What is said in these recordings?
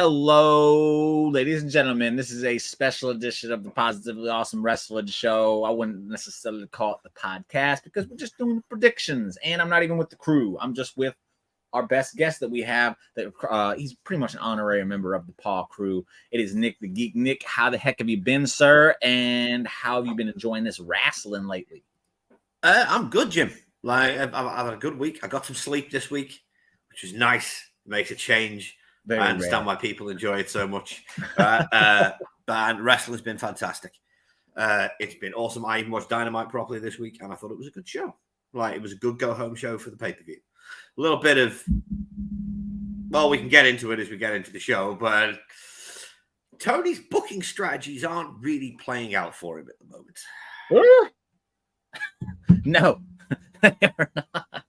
Hello, ladies and gentlemen. This is a special edition of the Positively Awesome Wrestling Show. I wouldn't necessarily call it the podcast because we're just doing the predictions, and I'm not even with the crew. I'm just with our best guest that we have. That he's pretty much an honorary member of the Paw crew. It is Nick the Geek. Nick, how the heck have you been, sir? And how have you been enjoying this wrestling lately? I'm good, Jim. Like I've had a good week. I got some sleep this week, which was nice. It makes a change. Very I understand rare. why people enjoy it so much. But wrestling's been fantastic. It's been awesome. I even watched Dynamite properly this week, and I thought it was a good show. Like, it was a good go-home show for the pay-per-view. A little bit of, well, we can get into it as we get into the show, but Tony's booking strategies aren't really playing out for him at the moment. No, they are not.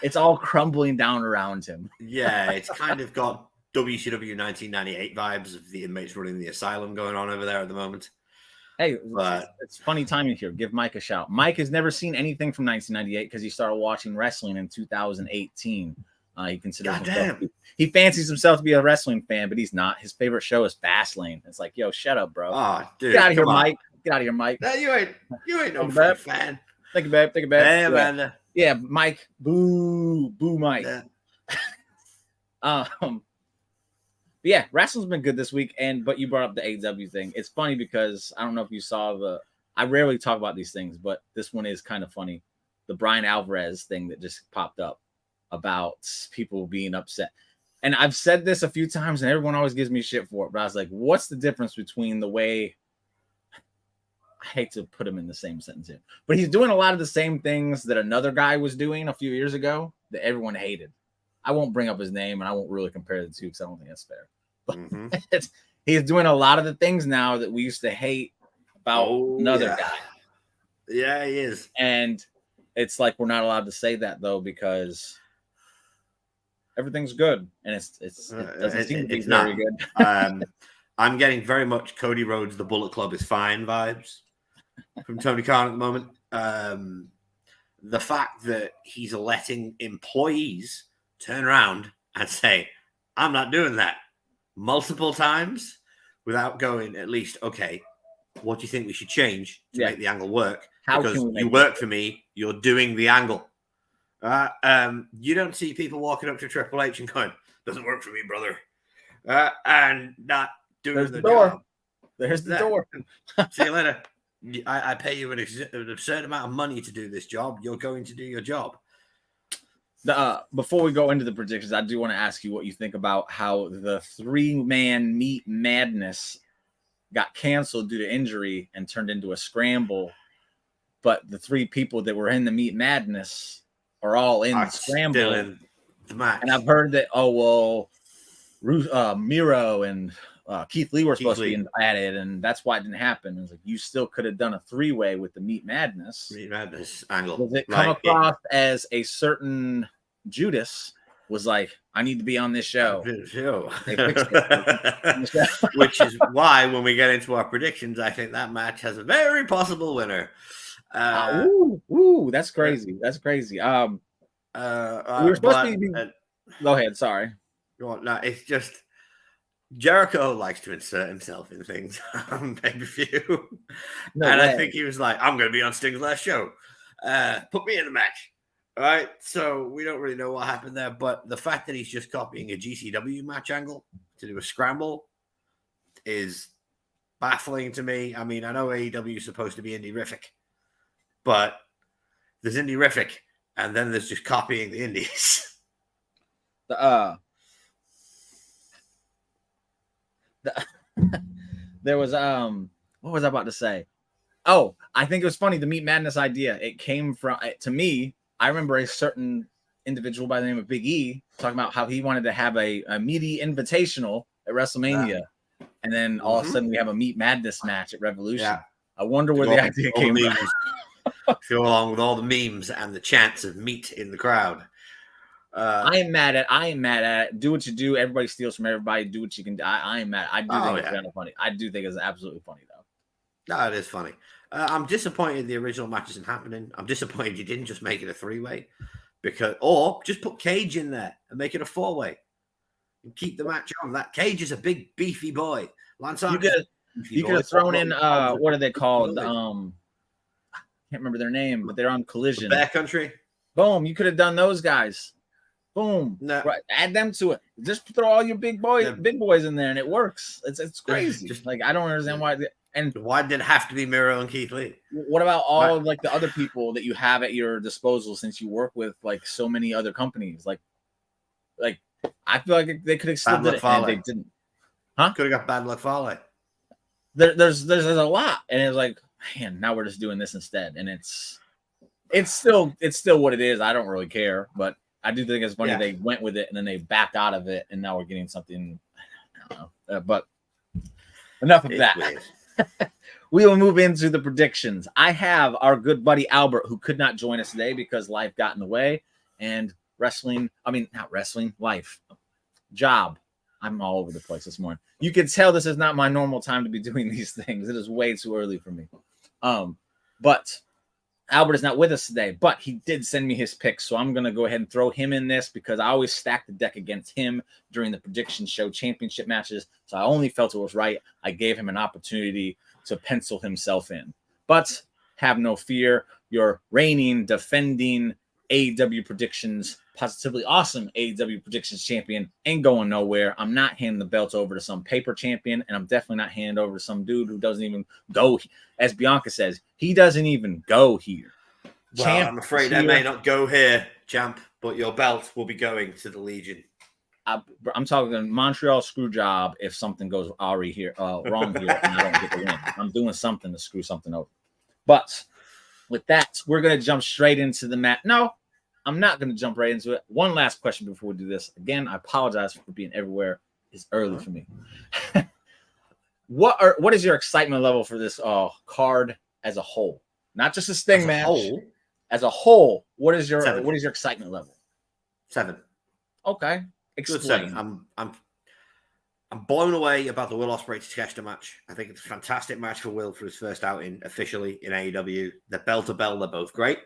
It's all crumbling down around him. Yeah, it's kind of got WCW 1998 vibes of the inmates running the asylum going on over there at the moment. Hey, but it's funny timing here. Give Mike a shout. Mike has never seen anything from 1998 because he started watching wrestling in 2018. He considers himself, he fancies himself to be a wrestling fan, but he's not. His favorite show is Fastlane. It's like, yo, shut up, bro. Oh, dude, get out of here, Mike. Get out of here, Mike. No, you ain't no fan. Thank you, babe. Thank you, babe. Hey, Amanda. Yeah, Mike. Boo, Mike. Yeah. Yeah, wrestling's been good this week, but you brought up the AEW thing. It's funny because I don't know if you saw I rarely talk about these things, but this one is kind of funny. The Brian Alvarez thing that just popped up about people being upset. And I've said this a few times, and everyone always gives me shit for it. But I was like, what's the difference between the way... I hate to put him in the same sentence here, but he's doing a lot of the same things that another guy was doing a few years ago that everyone hated. I won't bring up his name, and I won't really compare the two because I don't think that's fair. But he's doing a lot of the things now that we used to hate about another guy. Yeah, he is. And it's like we're not allowed to say that, though, because everything's good, and it doesn't seem to be very good. I'm getting very much Cody Rhodes, the Bullet Club is fine vibes from Tony Khan at the moment. The fact that he's letting employees turn around and say, I'm not doing that multiple times without going at least, okay, what do you think we should change to make the angle work? Because you work for me, you're doing the angle. You don't see people walking up to Triple H and going, doesn't work for me, brother. And not doing the door. Job. There's the door. See you later. I pay you an absurd amount of money to do this job. You're going to do your job. Before we go into the predictions, I do want to ask you what you think about how the 3-man Meat Madness got canceled due to injury and turned into a scramble. But the 3 people that were in the Meat Madness are all in the scramble. Still in the match. And I've heard that, Miro and Keith Lee were supposed to be added, and that's why it didn't happen. It's like you still could have done a 3-way with the Meat Madness. Meat Madness angle. Does it come across as a certain Judas was like, I need to be on this show? Which is why when we get into our predictions, I think that match has a very possible winner. That's crazy. That's crazy. We were supposed to be. Go ahead. Sorry. No, it's just Jericho likes to insert himself in things on pay-per-view. I think he was like, I'm going to be on Sting's last show. Put me in the match. All right. So we don't really know what happened there. But the fact that he's just copying a GCW match angle to do a scramble is baffling to me. I mean, I know AEW is supposed to be indie-rific, but there's indie-rific, and then there's just copying the indies. There was what was I about to say? Oh, I think it was funny, the Meat Madness idea. It came from, to me, I remember a certain individual by the name of Big E talking about how he wanted to have a meaty invitational at WrestleMania, and then all of a sudden we have a Meat Madness match at Revolution. I wonder where the idea came from. Go along with all the memes and the chants of meat in the crowd. I ain't mad at it. Do what you do. Everybody steals from everybody. Do what you can do. I ain't mad. I do think it's kind of funny. I do think it's absolutely funny, though. No, it is funny. I'm disappointed the original match isn't happening. I'm disappointed you didn't just make it a 3-way, or just put Cage in there and make it a 4-way. Keep the match on. That Cage is a big, beefy boy. Lance You Archer. could have thrown in what are they called? I can't remember their name, but they're on Collision. Bear Country. Boom! You could have done those guys. Boom! No. Right, add them to it. Just throw all your big boys in there, and it works. It's crazy. Like I don't understand why. And why did it have to be Miro and Keith Lee? What about all like the other people that you have at your disposal since you work with like so many other companies? Like I feel like they could have still did it, and they didn't. Huh? Could have got Bad Luck Fale. There's a lot, and it's like, man, now we're just doing this instead, and it's still what it is. I don't really care, but I do think it's funny they went with it and then they backed out of it, and now we're getting something. I don't know, but enough of that. We will move into the predictions. I have our good buddy Albert, who could not join us today because life got in the way, and life, job. I'm all over the place this morning. You can tell this is not my normal time to be doing these things. It is way too early for me. But Albert is not with us today, but he did send me his picks, so I'm going to go ahead and throw him in this because I always stack the deck against him during the prediction show championship matches, so I only felt it was right. I gave him an opportunity to pencil himself in. But have no fear, your reigning, defending AEW predictions, positively awesome AEW predictions champion ain't going nowhere. I'm not handing the belt over to some paper champion, and I'm definitely not handing over to some dude who doesn't even go. As Bianca says, he doesn't even go here. Well, I'm afraid I may not go here, champ, but your belt will be going to the Legion. I'm talking Montreal screw job if something goes wrong here and I don't get the win. I'm doing something to screw something over. But with that, we're going to jump straight into the match. No, I'm not going to jump right into it. One last question before we do this. Again, I apologize for being everywhere. It's early for me. What is your excitement level for this card as a whole? Not just a Sting match. As a whole, what is your excitement level? 7. Okay. Explain. 7. I'm blown away about the Will Ospreay Takeshita match. I think it's a fantastic match for Will for his first outing officially in AEW. They're bell to bell. They're both great.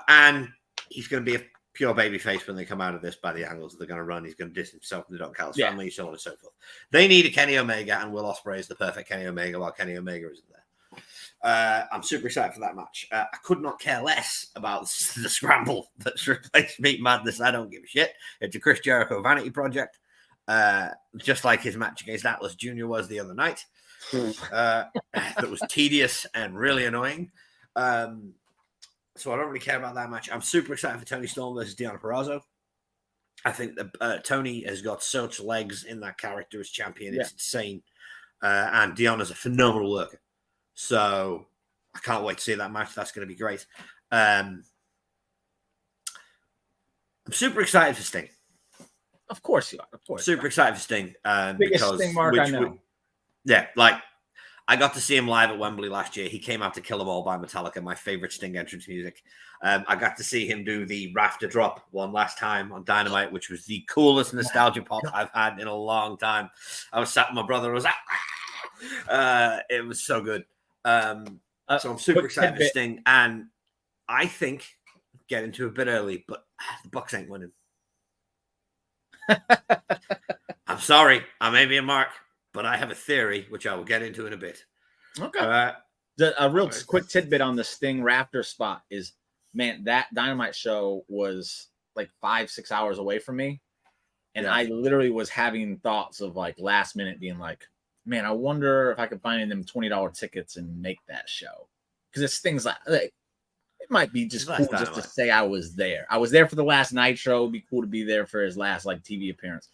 And he's going to be a pure babyface when they come out of this by the angles that they're going to run. He's going to distance himself from the Don Callis family, so on and so forth. They need a Kenny Omega, and Will Ospreay is the perfect Kenny Omega while Kenny Omega isn't there. I'm super excited for that match. I could not care less about the scramble that's replaced Meat Madness. I don't give a shit. It's a Chris Jericho vanity project, just like his match against Atlas Jr. was the other night. That was tedious and really annoying. So I don't really care about that match. I'm super excited for Tony Storm versus Deonna Purrazzo. I think that Tony has got such legs in that character as champion. It's insane. And Deonna's a phenomenal worker. So I can't wait to see that match. That's going to be great. I'm super excited for Sting. Of course you are. Of course. Super excited for Sting. Biggest Sting mark I know. I got to see him live at Wembley last year. He came out to Kill 'Em All by Metallica, my favorite Sting entrance music. I got to see him do the Rafter Drop one last time on Dynamite, which was the coolest nostalgia pop I've had in a long time. I was sat with my brother. I was like, it was so good. So I'm super excited for Sting. And I think, get into a bit early, but the Bucks ain't winning. I'm sorry. I may be a mark. But I have a theory, which I will get into in a bit. Okay. A real quick tidbit on the Sting Raptor spot is, man, that Dynamite show was like 5-6 hours away from me. And I literally was having thoughts of like last minute being like, man, I wonder if I could find them $20 tickets and make that show. Because it's things like it might be just cool just to say I was there. I was there for the last Nitro. It'd be cool to be there for his last like TV appearance.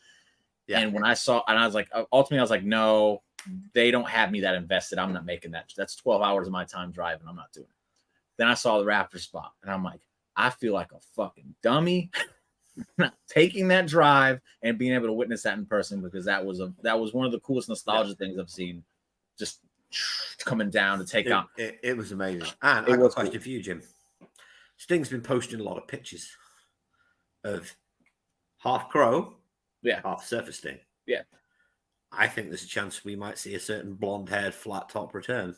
Yeah. And when I saw, and I was like, ultimately, I was like, no, they don't have me that invested. I'm not making that. That's 12 hours of my time driving. I'm not doing it. Then I saw the Raptor spot, and I'm like, I feel like a fucking dummy not taking that drive and being able to witness that in person because that was one of the coolest nostalgia things I've seen. Just coming down to take on. It was amazing. And I got a question for you, Jim. Sting's been posting a lot of pictures of half Crow. Yeah. Half Surface Sting. Yeah. I think there's a chance we might see a certain blonde-haired flat top return.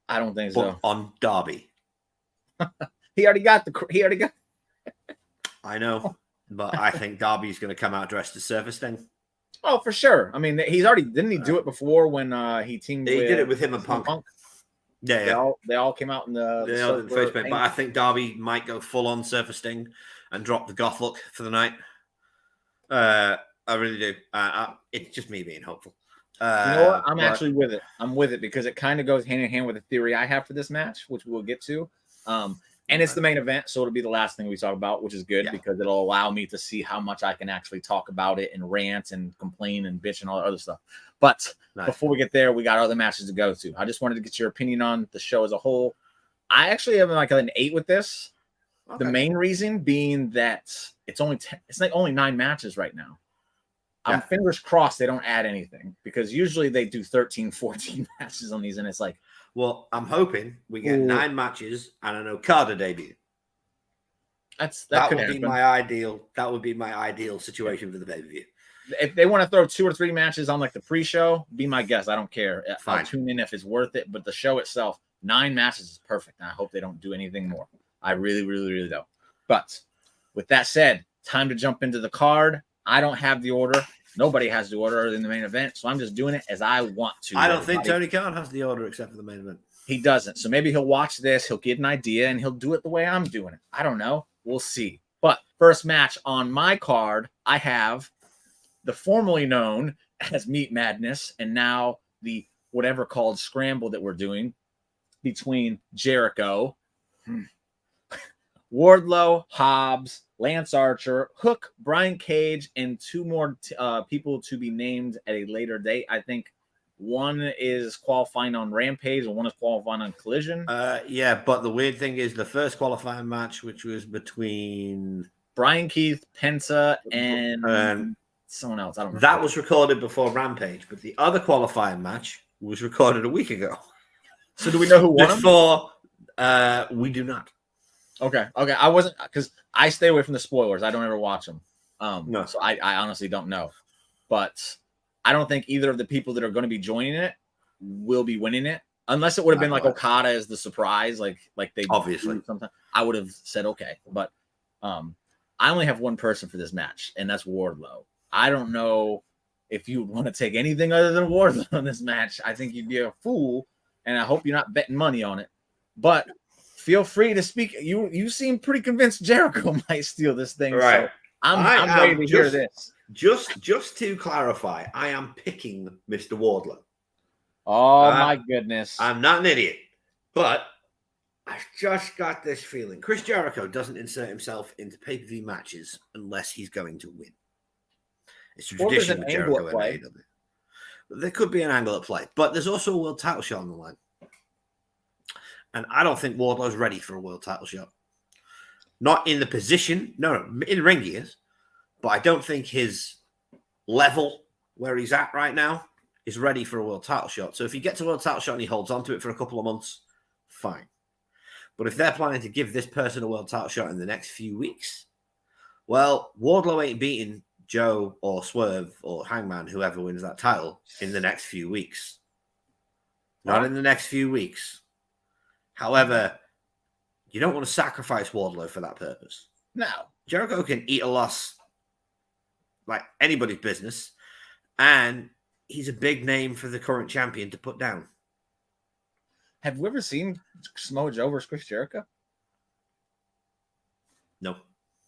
I don't think so. On Darby. He already got. I know. But I think Darby's going to come out dressed as Surfer Sting. Oh, for sure. I mean, he's already didn't he do it before when he teamed? He did it with him and Punk. Yeah, They all came out in the face paint. But I think Darby might go full on Surfer Sting and drop the goth look for the night. I really do. It's just me being hopeful. You know what? I'm actually with it. I'm with it because it kind of goes hand in hand with the theory I have for this match, which we'll get to. And it's the main event, so it'll be the last thing we talk about, which is good because it'll allow me to see how much I can actually talk about it and rant and complain and bitch and all that other stuff. But before we get there, we got other matches to go to. I just wanted to get your opinion on the show as a whole. I actually have like an 8 with this. Okay. The main reason being that it's only 9 matches right now. I'm fingers crossed they don't add anything because usually they do 13, 14 matches on these, and it's like, well, I'm hoping we get 9 matches and an Okada debut. That would be my ideal. That would be my ideal situation for the pay-per-view. If they want to throw 2 or 3 matches on like the pre-show, be my guest. I don't care. Fine. I'll tune in if it's worth it. But the show itself, 9 matches is perfect, and I hope they don't do anything more. I really, really, really don't. But with that said, time to jump into the card. I don't have the order. Nobody has the order in the main event, so I'm just doing it as I want to. I don't think Tony Khan has the order except for the main event. He doesn't. So maybe he'll watch this, he'll get an idea, and he'll do it the way I'm doing it. I don't know. We'll see. But first match on my card, I have the formerly known as Meat Madness, and now the whatever called Scramble that we're doing between Jericho, Wardlow, Hobbs, Lance Archer, Hook, Brian Cage, and 2 more people to be named at a later date. I think one is qualifying on Rampage and one is qualifying on Collision. Yeah, but the weird thing is the first qualifying match, which was between Brian Keith, Penta, and someone else. I don't know. That was recorded before Rampage, but the other qualifying match was recorded a week ago. So do we know who won before? We do not. Okay. I wasn't because I stay away from the spoilers. I don't ever watch them. No. So I honestly don't know. But I don't think either of the people that are going to be joining it will be winning it. Unless it would have been like Okada as the surprise, like they obviously sometimes I would have said okay. But I only have one person for this match, and that's Wardlow. I don't know if you want to take anything other than Wardlow in this match. I think you'd be a fool, and I hope you're not betting money on it. But feel free to speak. You seem pretty convinced Jericho might steal this thing. Right. So I'm ready to hear this. Just to clarify, I am picking Mr. Wardlow. Oh my goodness. I'm not an idiot. But I've just got this feeling. Chris Jericho doesn't insert himself into pay-per-view matches unless he's going to win. It's a tradition with Jericho and AEW. There could be an angle at play. But there's also a world title shot on the line. And I don't think Wardlow's ready for a world title shot. Not in the position. No, in ring he is. But I don't think his level where he's at right now is ready for a world title shot. So if he gets a world title shot and he holds on to it for a couple of months, fine. But if they're planning to give this person a world title shot in the next few weeks, well, Wardlow ain't beating Joe or Swerve or Hangman, whoever wins that title, in the next few weeks. Not in the next few weeks. However, you don't want to sacrifice Wardlow for that purpose. No. Jericho can eat a loss like anybody's business, and he's a big name for the current champion to put down. Have you ever seen Samoa Joe versus Chris Jericho? No.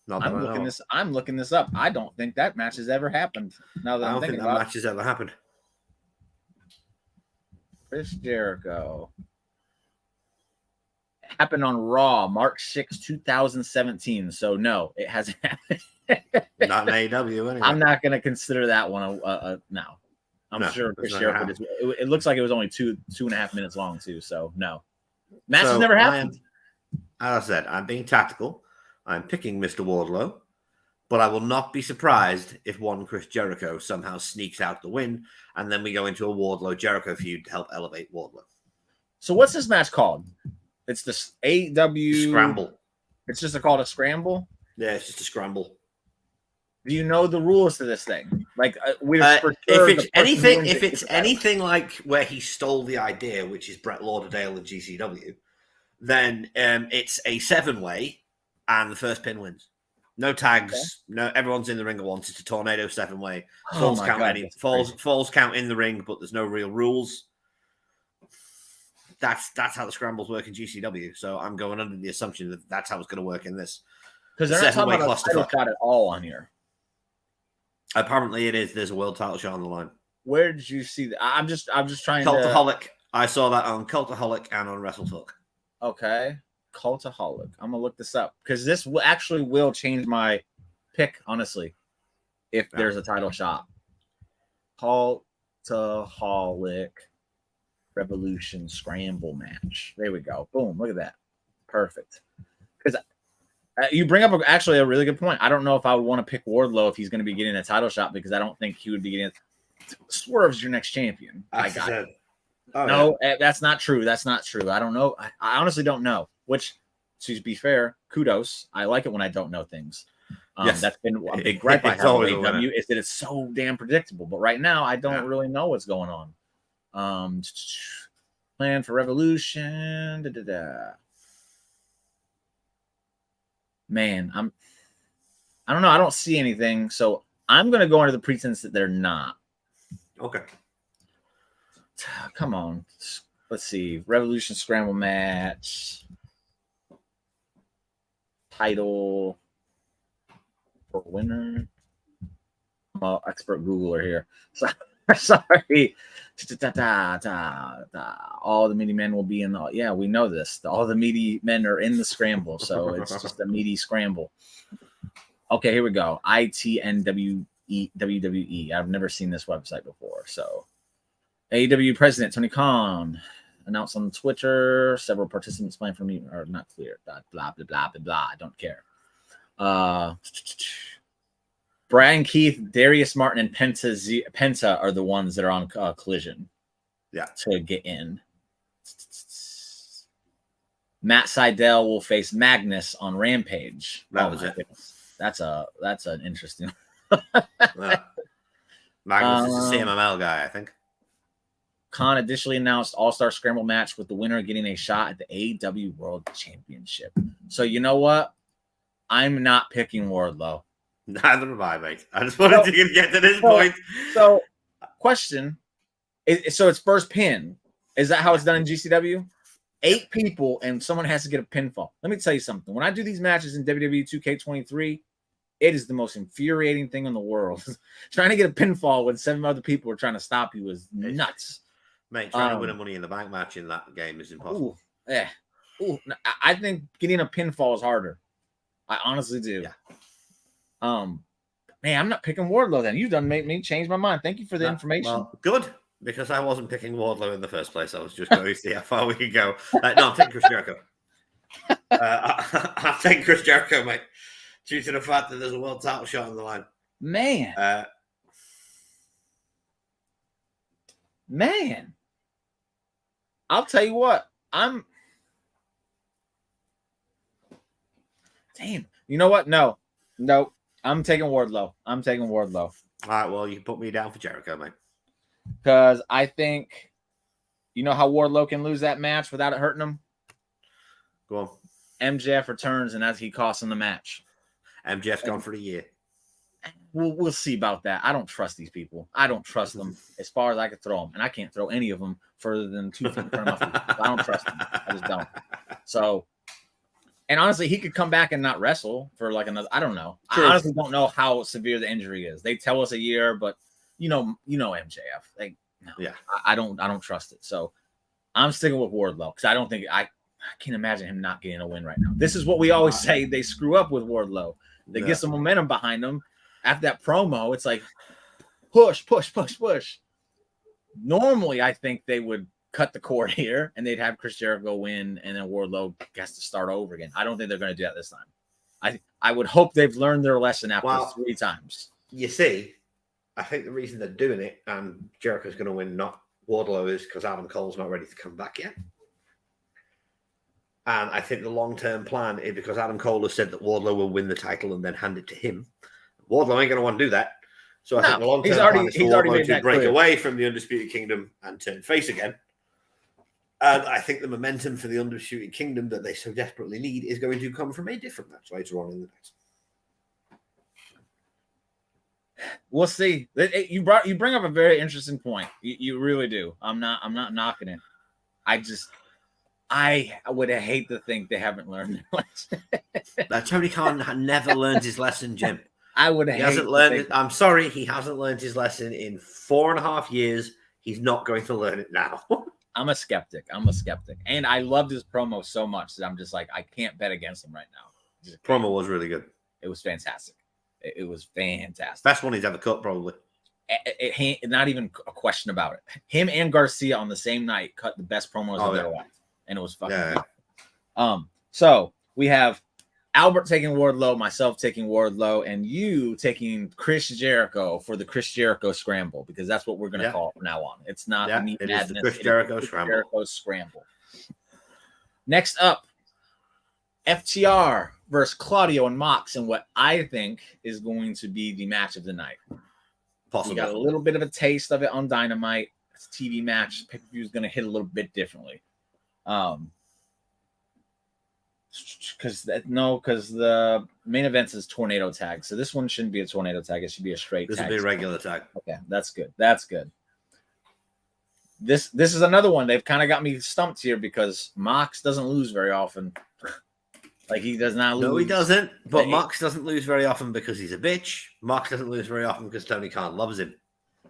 I'm looking this up. I don't think that match has ever happened. Now that I don't think that match has ever happened. Chris Jericho. Happened on Raw, March 6, 2017. So no, it hasn't happened. Not in AEW anyway. I'm not going to consider that one no. I'm sure Chris Jericho. It looks like it was only 2.5 minutes long too. So no, match has never happened. As I said, I'm being tactical. I'm picking Mr. Wardlow, but I will not be surprised if one Chris Jericho somehow sneaks out the win, and then we go into a Wardlow Jericho feud to help elevate Wardlow. So what's this match called? It's the AEW Scramble. It's just called a scramble. Yeah, it's just a scramble. Do you know the rules to this thing? Like, if it's anything like where he stole the idea, which is Brett Lauderdale and GCW, then it's a 7-way, and the first pin wins. No tags. No, everyone's in the ring at once. It's a tornado 7-way. Oh my God, Falls count in the ring, but there's no real rules. That's how the scrambles work in GCW. So I'm going under the assumption that that's how it's going to work in this. Because they're not talking about a title shot at all on here. Apparently, it is. There's a world title shot on the line. Where did you see that? I'm just trying Cultaholic. I saw that on Cultaholic and on WrestleTalk. Okay, Cultaholic. I'm gonna look this up because this actually will change my pick, honestly, if there's a title shot. Cultaholic Revolution Scramble match. There we go. Boom. Look at that. Perfect. Because you bring up actually a really good point. I don't know if I would want to pick Wardlow if he's going to be getting a title shot because I don't think he would be getting it. Swerve's your next champion. I got it. No, that's not true. That's not true. I don't know. I honestly don't know. Which, to be fair, kudos. I like it when I don't know things. Yes. That's been a big gripe I have with AEW is that it's so damn predictable. But right now, I don't really know what's going on. Plan for Revolution. Man, I don't know. I don't see anything. So I'm going to go under the pretense that they're not. Okay. Come on. Let's see. Revolution Scramble match. Title for winner. I'm an expert Googler here. So, sorry. All the meaty men will be in the. Yeah, we know this. All the meaty men are in the scramble. So it's just a meaty scramble. Okay, here we go. ITNWE. WWE. I've never seen this website before. So, AEW President Tony Khan announced on Twitter several participants playing for me are not clear. Blah blah blah blah blah. I don't care. Brian Keith, Darius Martin, and Penta are the ones that are on Collision. Yeah, to get in. Matt Sydal will face Magnus on Rampage. That was it. That's an interesting. Magnus is the CMML guy, I think. Khan additionally announced All-Star Scramble match with the winner getting a shot at the AEW World Championship. So you know what? I'm not picking Wardlow. Neither am I, mate. I just wanted to get to this point. So, question. So it's first pin. Is that how it's done in GCW? 8 people and someone has to get a pinfall. Let me tell you something. When I do these matches in WWE 2K23, it is the most infuriating thing in the world. Trying to get a pinfall when 7 other people are trying to stop you is nuts. Mate, trying to win a Money in the Bank match in that game is impossible. I think getting a pinfall is harder. I honestly do. Yeah. Man, I'm not picking Wardlow then. You've done make me change my mind. Thank you for the information. Well, good, because I wasn't picking Wardlow in the first place. I was just going to see how far we could go. No, I'm taking Chris Jericho. I'm taking Chris Jericho, mate, due to the fact that there's a world title shot on the line. Man. I'll tell you what. Damn. You know what? No. I'm taking Wardlow. All right, well, you can put me down for Jericho, mate. Because I think, you know how Wardlow can lose that match without it hurting him? Go on. MJF returns, and as he costs him the match. MJF's gone for the year. We'll see about that. I don't trust these people. I don't trust them as far as I can throw them. And I can't throw any of them further than 2 feet in front of my feet. I don't trust them. I just don't. So, and honestly, he could come back and not wrestle for like another. I don't know. True. I honestly don't know how severe the injury is. They tell us a year, but you know MJF. I don't trust it. So I'm sticking with Wardlow because I don't think I can't imagine him not getting a win right now. This is what we always say. They screw up with Wardlow. They get some momentum behind them. After that promo, it's like push. Normally, I think they would cut the cord here and they'd have Chris Jericho win and then Wardlow has to start over again. I don't think they're going to do that this time. I would hope they've learned their lesson after 3 times. You see, I think the reason they're doing it and Jericho's going to win, not Wardlow, is because Adam Cole's not ready to come back yet. And I think the long-term plan is because Adam Cole has said that Wardlow will win the title and then hand it to him. Wardlow ain't going to want to do that. So I think the long-term plan is for Wardlow to break away from the Undisputed Kingdom and turn face again. And I think the momentum for the Undisputed Kingdom that they so desperately need is going to come from a different match later on in the night. We'll see. You bring up a very interesting point. You really do. I'm not knocking it. I would hate to think they haven't learned their lesson. Tony Khan never learned his lesson, Jim. I would He hasn't learned it. I'm sorry, he hasn't learned his lesson in 4.5 years. He's not going to learn it now. I'm a skeptic. And I loved his promo so much that I'm just like, I can't bet against him right now. Promo was really good. It was fantastic. It was fantastic. Best one he's ever cut, probably. Not even a question about it. Him and Garcia on the same night cut the best promos of their life. And it was fucking fun. So we have Albert taking Wardlow, myself taking Wardlow, and you taking Chris Jericho for the Chris Jericho Scramble, because that's what we're going to call it from now on. It's not it is the Chris Jericho Scramble. Next up, FTR versus Claudio and Mox, and what I think is going to be the match of the night. Possibly. We got a little bit of a taste of it on Dynamite. It's a TV match. Pay-per-view is going to hit a little bit differently. Because the main event is tornado tag, so this one shouldn't be a tornado tag. It should be a straight. This will be a regular tag. Okay, that's good. This is another one. They've kind of got me stumped here because Mox doesn't lose very often. Like, he does not lose. No, he doesn't. But Mox doesn't lose very often because he's a bitch. Mox doesn't lose very often because Tony Khan loves him.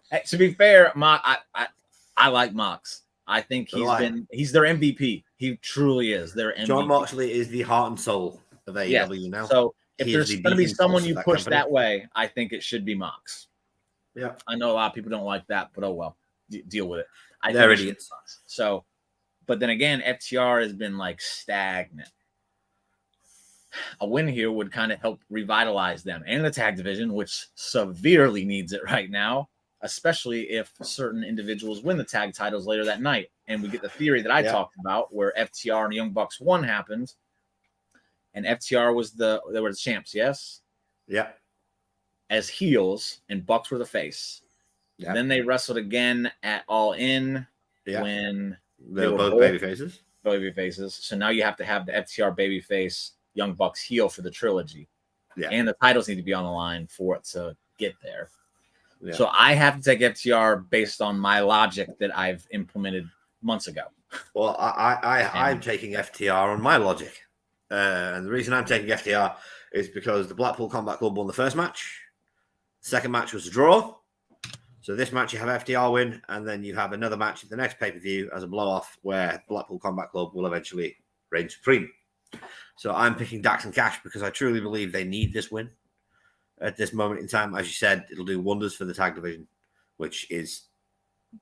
Hey, to be fair, I like Mox. I think he's their MVP. He truly is their MVP. John Moxley is the heart and soul of AEW now. So if there's going to be someone you push that way, I think it should be Mox. Yeah. I know a lot of people don't like that, but oh well. Deal with it. They're idiots. So, but then again, FTR has been like stagnant. A win here would kind of help revitalize them and the tag division, which severely needs it right now, especially if certain individuals win the tag titles later that night. And we get the theory that I talked about where FTR and Young Bucks 1 happened. And FTR they were the champs, yes? Yeah. As heels, and Bucks were the face. Yeah. Then they wrestled again at All In when they were both baby faces. Baby faces. So now you have to have the FTR baby face, Young Bucks heel for the trilogy. Yeah. And the titles need to be on the line for it to get there. Yeah. So I have to take FTR based on my logic that I've implemented months ago. Well, I'm taking FTR on my logic. And the reason I'm taking FTR is because the Blackpool Combat Club won the first match. Second match was a draw. So this match you have FTR win, and then you have another match at the next pay-per-view as a blow-off where Blackpool Combat Club will eventually reign supreme. So I'm picking Dax and Cash because I truly believe they need this win at this moment in time. As you said, it'll do wonders for the tag division, which is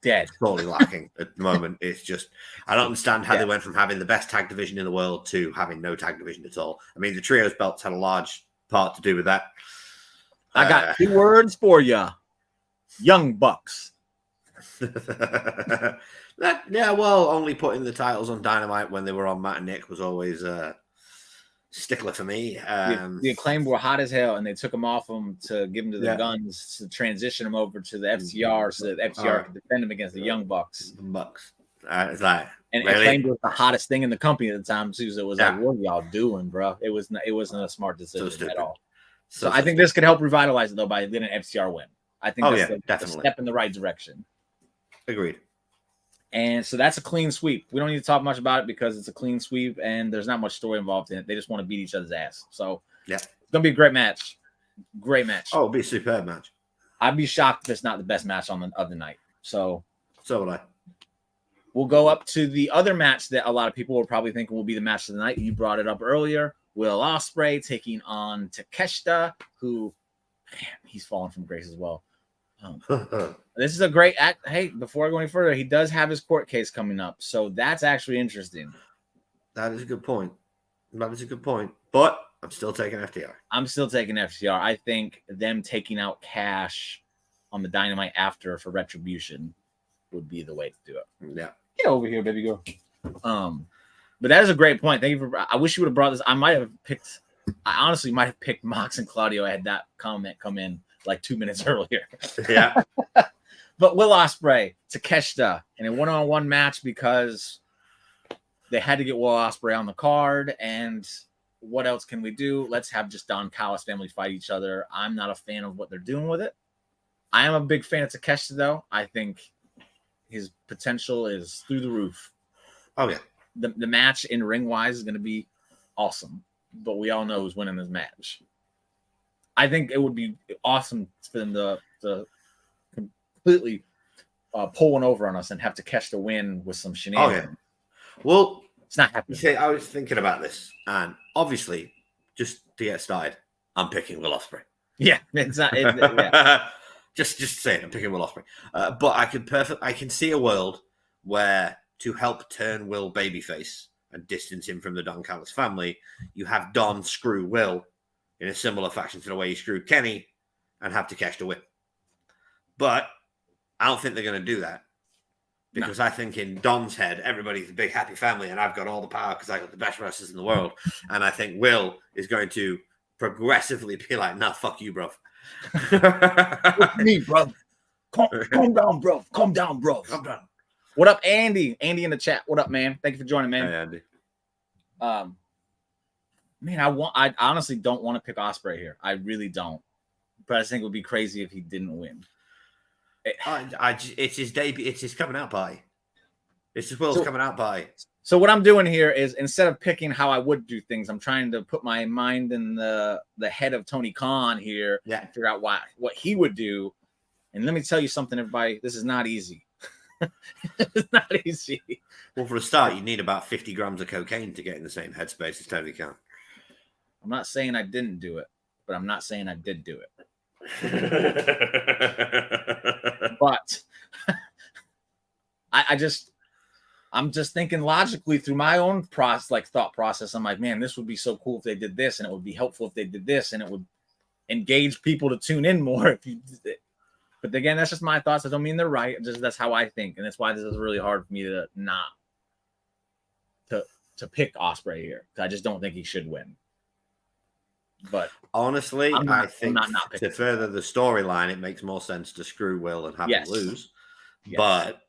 dead, totally lacking at the moment. It's just, I don't understand how they went from having the best tag division in the world to having no tag division at all. I mean, the trios belts had a large part to do with that. I got 2 words for you. Young Bucks. Only putting the titles on Dynamite when they were on Matt and Nick was always a stickler for me. The Acclaimed were hot as hell, and they took them off them to give them to the Guns to transition them over to the FTR so that FTR could defend them against the Young Bucks. It's like, and really? Acclaimed was the hottest thing in the company at the time too. So it was like, what are y'all doing, bro? It wasn't a smart decision at all. So I think this could help revitalize it though by letting FTR win. I think that's a step in the right direction. Agreed. And so that's a clean sweep. We don't need to talk much about it because it's a clean sweep and there's not much story involved in it. They just want to beat each other's ass. So it's gonna be a great match. Great match. Oh, it'll be a superb match. I'd be shocked if it's not the best match of the night. So would I. We'll go up to the other match that a lot of people will probably think will be the match of the night. You brought it up earlier. Will Ospreay taking on Takeshita, who he's fallen from grace as well. This is a great act. Hey, before I go any further, he does have his court case coming up, so that's actually interesting. That is a good point. But I'm still taking FTR. I'm still taking FTR. I think them taking out Cash on the Dynamite after for Retribution would be the way to do it. Yeah. Get over here, baby girl. But that is a great point. Thank you for. I wish you would have brought this. I honestly might have picked Mox and Claudio had that comment come in like 2 minutes earlier. Yeah. But Will Ospreay, Takeshita, in a one-on-one match because they had to get Will Ospreay on the card. And what else can we do? Let's have just Don Callis family fight each other. I'm not a fan of what they're doing with it. I am a big fan of Takeshita, though. I think his potential is through the roof. Oh, yeah. The match in ring-wise is going to be awesome, but we all know who's winning this match. I think it would be awesome for them to completely pull one over on us and have Takeshita win with some shenanigans. Oh, yeah. Well, it's not happening. You see, I was thinking about this, and obviously, just to get started, I'm picking Will Ospreay. Yeah, it's not. Yeah. just saying, I'm picking Will Ospreay. But I can see a world where to help turn Will babyface and distance him from the Don Callis family, you have Don screw Will in a similar fashion to the way he screwed Kenny, and have Takeshita win. But I don't think they're going to do that. Because I think in Don's head, everybody's a big happy family, and I've got all the power because I got the best wrestlers in the world. And I think Will is going to progressively be like, "Nah, fuck you, bro." Me, bro. Calm down, bro. Calm down, bro. Calm down. What up, Andy? Andy in the chat. What up, man? Thank you for joining, man. Hey, Andy. Man, I honestly don't want to pick Ospreay here. I really don't. But I think it would be crazy if he didn't win. It's his debut. It's his coming out party. It's his Will's coming out party. So what I'm doing here is, instead of picking how I would do things, I'm trying to put my mind in the head of Tony Khan here and figure out what he would do. And let me tell you something, everybody. This is not easy. It's not easy. Well, for a start, you need about 50 grams of cocaine to get in the same headspace as Tony Khan. I'm not saying I didn't do it, but I'm not saying I did do it. But I'm just thinking logically through my own thought process. I'm like, man, this would be so cool if they did this, and it would be helpful if they did this, and it would engage people to tune in more if you did it. But again, that's just my thoughts. I don't mean they're right. That's how I think, and that's why this is really hard for me to not to pick Ospreay here, because I just don't think he should win. But honestly, I think to further the storyline, it makes more sense to screw Will and have him lose. Yes. But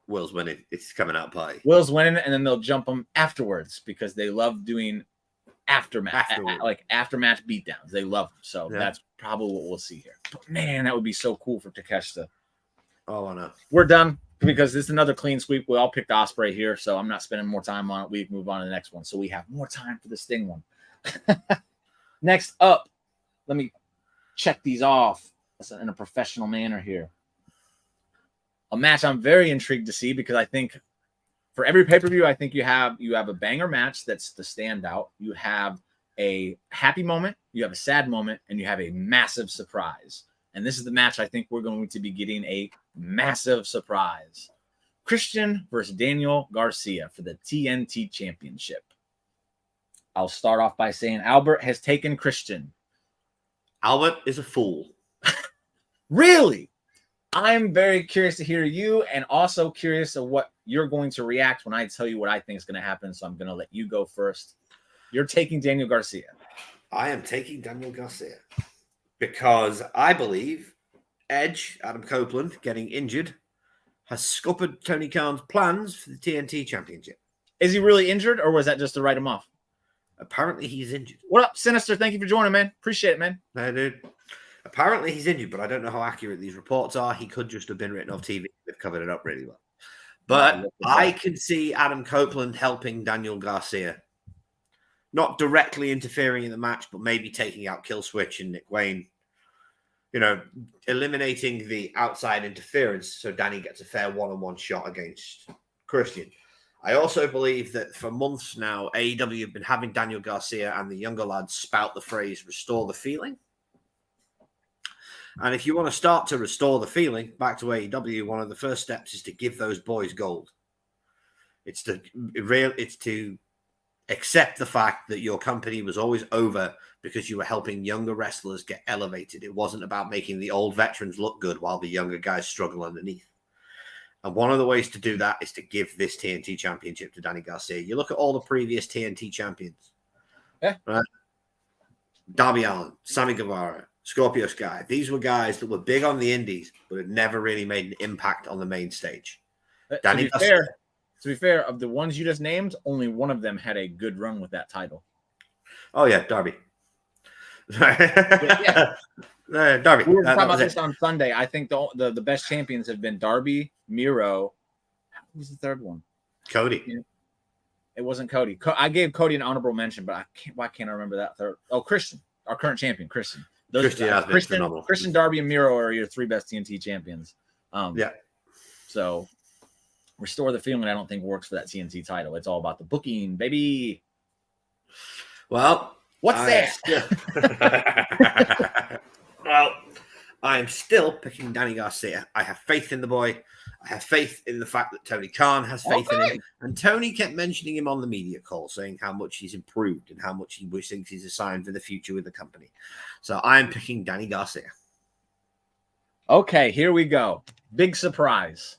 Will's winning. It's coming out party. Will's winning, and then they'll jump him afterwards because they love doing aftermatch beatdowns. They love them. So that's probably what we'll see here. But man, that would be so cool for Takeshita. Oh, I know. We're done because this is another clean sweep. We all picked Ospreay here, so I'm not spending more time on it. We move on to the next one, so we have more time for the Sting one. Next up, let me check these off in a professional manner here. A match I'm very intrigued to see, because I think for every pay-per-view, I think you have a banger match that's the standout. You have a happy moment, you have a sad moment, and you have a massive surprise. And this is the match I think we're going to be getting a massive surprise. Christian versus Daniel Garcia for the TNT Championship. I'll start off by saying Albert has taken Christian. Albert is a fool. Really? I'm very curious to hear you, and also curious of what you're going to react when I tell you what I think is going to happen. So I'm going to let you go first. You're taking Daniel Garcia. I am taking Daniel Garcia because I believe Edge, Adam Copeland, getting injured, has scuppered Tony Khan's plans for the TNT Championship. Is he really injured, or was that just to write him off? Apparently he's injured. What up, Sinister? Thank you for joining, man. Appreciate it, man. No, dude. Apparently he's injured, but I don't know how accurate these reports are. He could just have been written off TV. They've covered it up really well. But I can see Adam Copeland helping Daniel Garcia. Not directly interfering in the match, but maybe taking out Killswitch and Nick Wayne. You know, eliminating the outside interference so Danny gets a fair one-on-one shot against Christian. I also believe that for months now, AEW have been having Daniel Garcia and the younger lads spout the phrase, restore the feeling. And if you want to start to restore the feeling back to AEW, one of the first steps is to give those boys gold. It's to accept the fact that your company was always over because you were helping younger wrestlers get elevated. It wasn't about making the old veterans look good while the younger guys struggle underneath. And one of the ways to do that is to give this TNT championship to Danny Garcia. You look at all the previous TNT champions. Yeah. Right? Darby Allin, Sammy Guevara, Scorpio Sky. These were guys that were big on the indies, but had never really made an impact on the main stage. To be fair, of the ones you just named, only one of them had a good run with that title. Oh, yeah, Darby. Yeah. Darby. We were talking That about was this it. on Sunday. I think the best champions have been Darby, Miro. Who's the third one? Cody. It wasn't Cody. I gave Cody an honorable mention, but why can't I remember that third? Oh, Christian, our current champion, Christian. Christian has been phenomenal. Christian, Darby, and Miro are your three best TNT champions. Yeah. So Restore the Feeling, I don't think works for that TNT title. It's all about the booking, baby. Well, what's that? Well, I am still picking Danny Garcia. I have faith in the boy. I have faith in the fact that Tony Khan has faith in him. And Tony kept mentioning him on the media call, saying how much he's improved and how much he thinks he's a sign for the future with the company. So I'm picking Danny Garcia. Okay, here we go. Big surprise.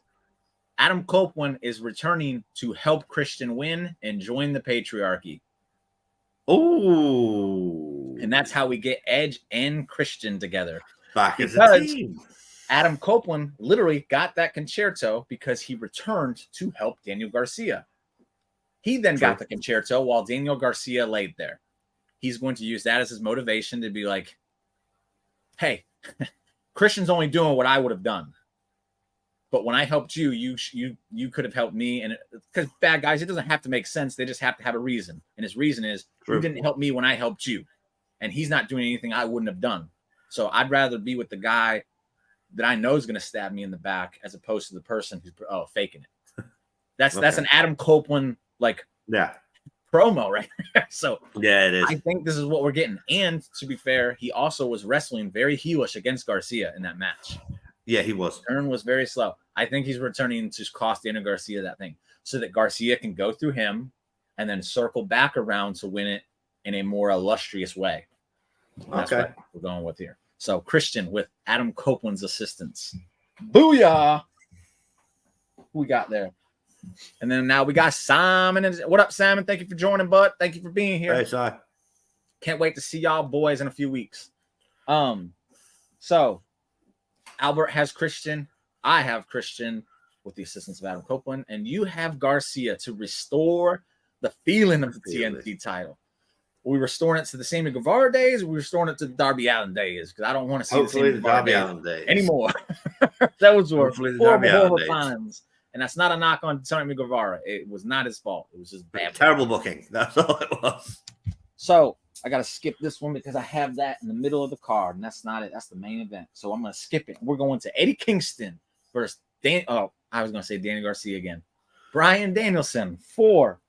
Adam Copeland is returning to help Christian win and join the patriarchy. Oh. And that's how we get Edge and Christian together. Back as a team. Adam Copeland literally got that concerto because he returned to help Daniel Garcia. He then got the concerto while Daniel Garcia laid there. He's going to use that as his motivation to be like, hey, Christian's only doing what I would have done. But when I helped you, you could have helped me. And because bad guys, it doesn't have to make sense. They just have to have a reason. And his reason is you didn't help me when I helped you. And he's not doing anything I wouldn't have done. So I'd rather be with the guy that I know is going to stab me in the back as opposed to the person who's faking it. That's an Adam Copeland promo right there. So yeah, it is. I think this is what we're getting. And to be fair, he also was wrestling very heelish against Garcia in that match. Yeah, he was. Turn was very slow. I think he's returning to cost Daniel Garcia that thing so that Garcia can go through him and then circle back around to win it in a more illustrious way. That's what we're going with here. So Christian with Adam Copeland's assistance. Booyah! Who we got there? And then now we got Simon. What up, Simon? Thank you for joining, bud. Thank you for being here. Hey, Si. Can't wait to see y'all boys in a few weeks. So Albert has Christian. I have Christian with the assistance of Adam Copeland. And you have Garcia to restore the feeling of the TNT title. Are we restoring it to the Sammy Guevara days? Or are we restoring it to the Darby Allin days? Because I don't want to see the Darby Allin days anymore. That was horrible days. times. And that's not a knock on Sammy Guevara. It was not his fault. It was just bad. Terrible booking. That's all it was. So I got to skip this one because I have that in the middle of the card. And that's not it. That's the main event. So I'm going to skip it. We're going to Eddie Kingston versus I was going to say Danny Garcia again. Bryan Danielson for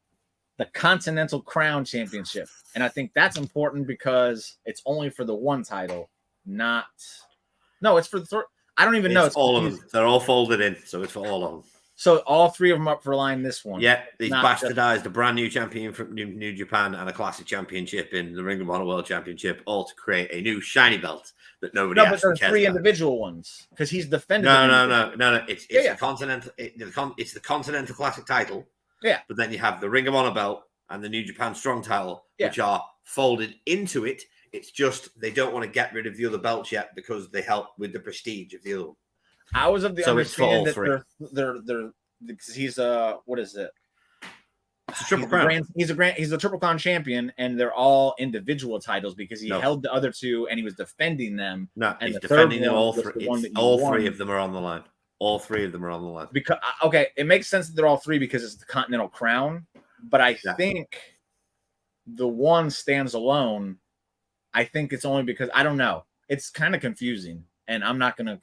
the Continental Crown Championship. And I think that's important because it's only for the one title, it's for the third. I don't even know. It's all of them. They're all folded in, so it's for all of them. So all three of them up for line this one. Yeah, he's bastardized a brand new champion from New Japan and a classic championship in the Ring of Honor World Championship, all to create a new shiny belt that nobody actually cares about. No, but there are three individual ones because he's defended. No. It's the Continental. It's the Continental Classic title. Yeah. But then you have the Ring of Honor belt and the New Japan Strong title, which are folded into it. It's just they don't want to get rid of the other belts yet because they help with the prestige of the other one. I was of the understanding that they're because he's what is it? It's a Triple Crown. He's a Triple Crown champion, and they're all individual titles because he held the other two and he was defending them. No, he's defending them all three. All three of them are on the line. All three of them are on the line. Because it makes sense that they're all three because it's the Continental Crown. But I think the one stands alone. I think it's only because I don't know. It's kind of confusing, and I'm not gonna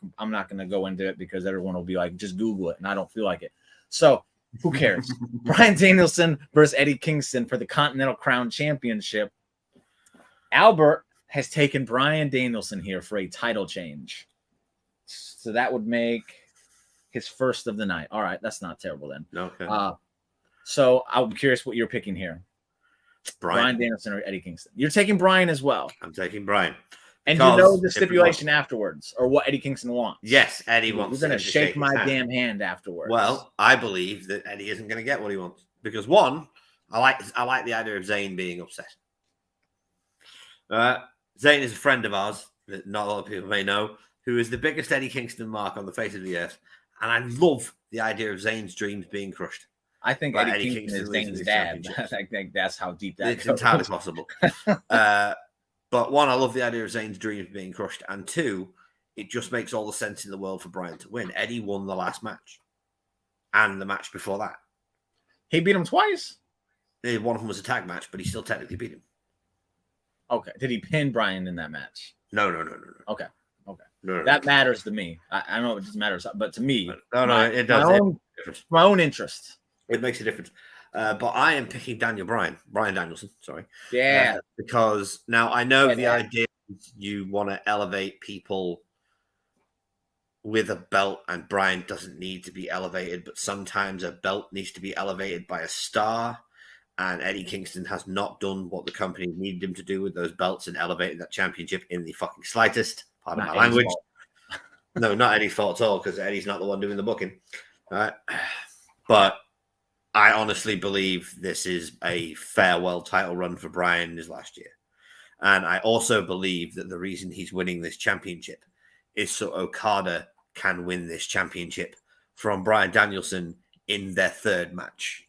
go into it because everyone will be like, just Google it, and I don't feel like it. So who cares? Bryan Danielson versus Eddie Kingston for the Continental Crown Championship. Albert has taken Bryan Danielson here for a title change, so that would make his first of the night. All right, that's not terrible then. Okay. So I'm curious what you're picking here. Bryan Danielson or Eddie Kingston? You're taking Bryan as well. I'm taking Bryan. And you know the stipulation afterwards, or what Eddie Kingston wants. Yes, Eddie wants. You're going to shake my damn hand afterwards. Well, I believe that Eddie isn't going to get what he wants because one, I like the idea of Zayn being upset. Zayn is a friend of ours that not a lot of people may know, who is the biggest Eddie Kingston mark on the face of the earth, and I love the idea of Zayn's dreams being crushed. I think Eddie Kingston is Zayn's dad. I think that's how deep that it's entirely possible. But one, I love the idea of Zayn's dreams being crushed, and two, it just makes all the sense in the world for Bryan to win. Eddie won the last match and the match before that. He beat him twice? One of them was a tag match, but he still technically beat him. Okay. Did he pin Bryan in that match? No. Okay. No. That matters to me. I know it doesn't matter, but to me, it does. My own interest. It makes a difference. But I am picking Bryan Danielson, sorry. Yeah. Because now I know the idea is you want to elevate people with a belt, and Bryan doesn't need to be elevated, but sometimes a belt needs to be elevated by a star. And Eddie Kingston has not done what the company needed him to do with those belts and elevating that championship in the fucking slightest. Pardon my language. No, not Eddie's fault at all, because Eddie's not the one doing the booking. All right. But I honestly believe this is a farewell title run for Bryan his last year. And I also believe that the reason he's winning this championship is so Okada can win this championship from Bryan Danielson in their third match.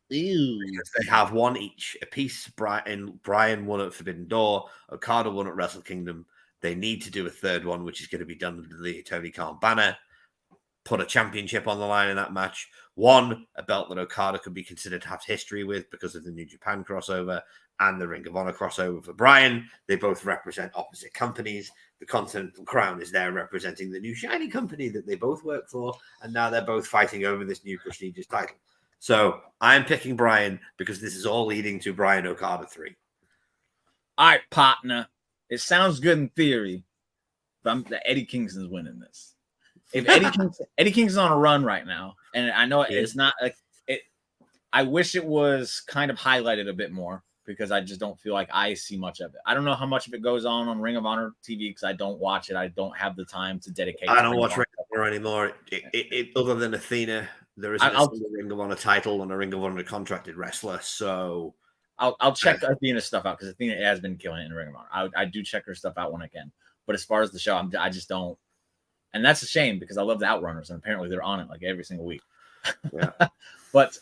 Because they have one each, a piece. Bryan won at Forbidden Door, Okada won at Wrestle Kingdom. They need to do a third one, which is going to be done under the Tony Khan banner. Put a championship on the line in that match. One, a belt that Okada could be considered to have history with because of the New Japan crossover and the Ring of Honor crossover for Bryan. They both represent opposite companies. The Continental Crown is there representing the new shiny company that they both work for, and now they're both fighting over this new prestigious title. So I'm picking Bryan because this is all leading to Bryan Okada 3. All right, partner. It sounds good in theory, but Eddie Kingston's winning this. If Eddie Kingston's on a run right now, and I know it's not like it. I wish it was kind of highlighted a bit more because I just don't feel like I see much of it. I don't know how much of it goes on Ring of Honor TV because I don't watch it. I don't have the time to dedicate. I don't watch Ring of Honor anymore. Other than Athena, there isn't a single Ring of Honor title and a Ring of Honor contracted wrestler. So I'll check Athena's stuff out because Athena has been killing it in Ring of Honor. I do check her stuff out when I can. But as far as the show, I just don't. And that's a shame because I love the Outrunners, and apparently they're on it like every single week. Yeah.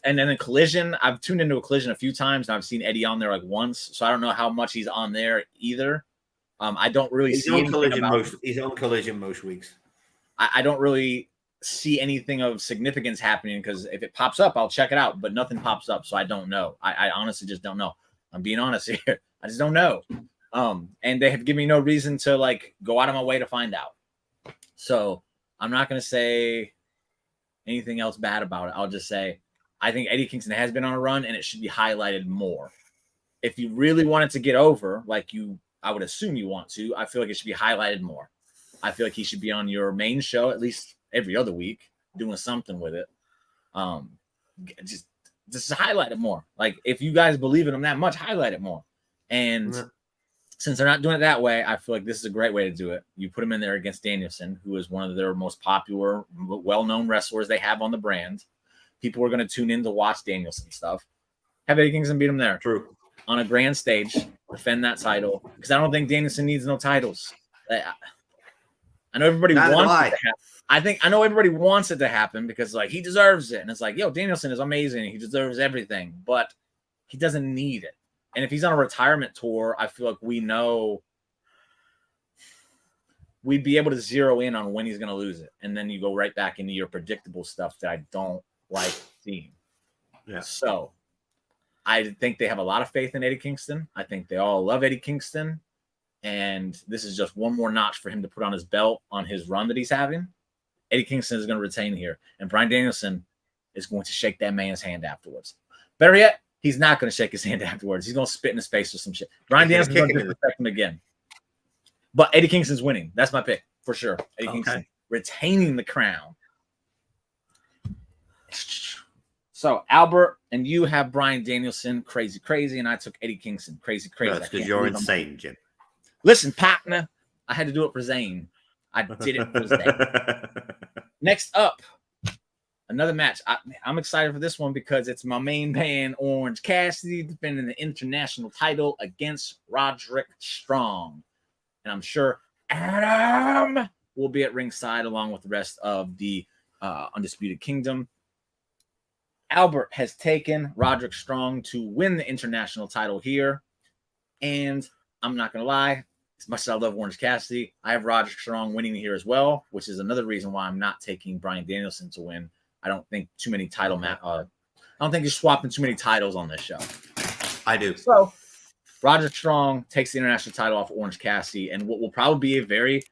And then in Collision, I've tuned into a Collision a few times, and I've seen Eddie on there like once, so I don't know how much he's on there either. I don't really see anything he's on Collision most weeks. I don't really see anything of significance happening because if it pops up, I'll check it out, but nothing pops up, so I don't know. I honestly just don't know. I'm being honest here. I just don't know. And they have given me no reason to like go out of my way to find out. So I'm not going to say anything else bad about it. I'll just say I think Eddie Kingston has been on a run, and it should be highlighted more. If you really want it to get over, I would assume you want to, I feel like it should be highlighted more. I feel like he should be on your main show at least every other week, doing something with it. Just highlight it more. Like if you guys believe in him that much, highlight it more. And since they're not doing it that way, I feel like this is a great way to do it. You put him in there against Danielson, who is one of their most popular, well-known wrestlers they have on the brand. People are going to tune in to watch Danielson stuff. Have Eddie Kingston beat him there. True. On a grand stage, defend that title. Because I don't think Danielson needs no titles. I know everybody wants it to happen. I know everybody wants it to happen because like he deserves it. And it's like, yo, Danielson is amazing. He deserves everything. But he doesn't need it. And if he's on a retirement tour, I feel like we know we'd be able to zero in on when he's going to lose it. And then you go right back into your predictable stuff that I don't like seeing. Yeah. So I think they have a lot of faith in Eddie Kingston. I think they all love Eddie Kingston. And this is just one more notch for him to put on his belt on his run that he's having. Eddie Kingston is going to retain here. And Bryan Danielson is going to shake that man's hand afterwards. Better yet, he's not going to shake his hand afterwards. He's going to spit in his face or some shit. Bryan Danielson's going to disrespect him again. But Eddie Kingston's winning. That's my pick for sure. Eddie Kingston retaining the crown. So Albert and you have Bryan Danielson, crazy, and I took Eddie Kingston, crazy. That's because you're insane, Jim. Listen, partner, I had to do it for Zane. I did it for Zane. Next up, another match. I'm excited for this one because it's my main man, Orange Cassidy, defending the international title against Roderick Strong. And I'm sure Adam will be at ringside along with the rest of the Undisputed Kingdom. Albert has taken Roderick Strong to win the international title here. And I'm not going to lie. As much as I love Orange Cassidy, I have Roderick Strong winning here as well, which is another reason why I'm not taking Bryan Danielson to win. I don't think too many I don't think you're swapping too many titles on this show. I do. So, Roderick Strong takes the international title off Orange Cassidy, and what will probably be a very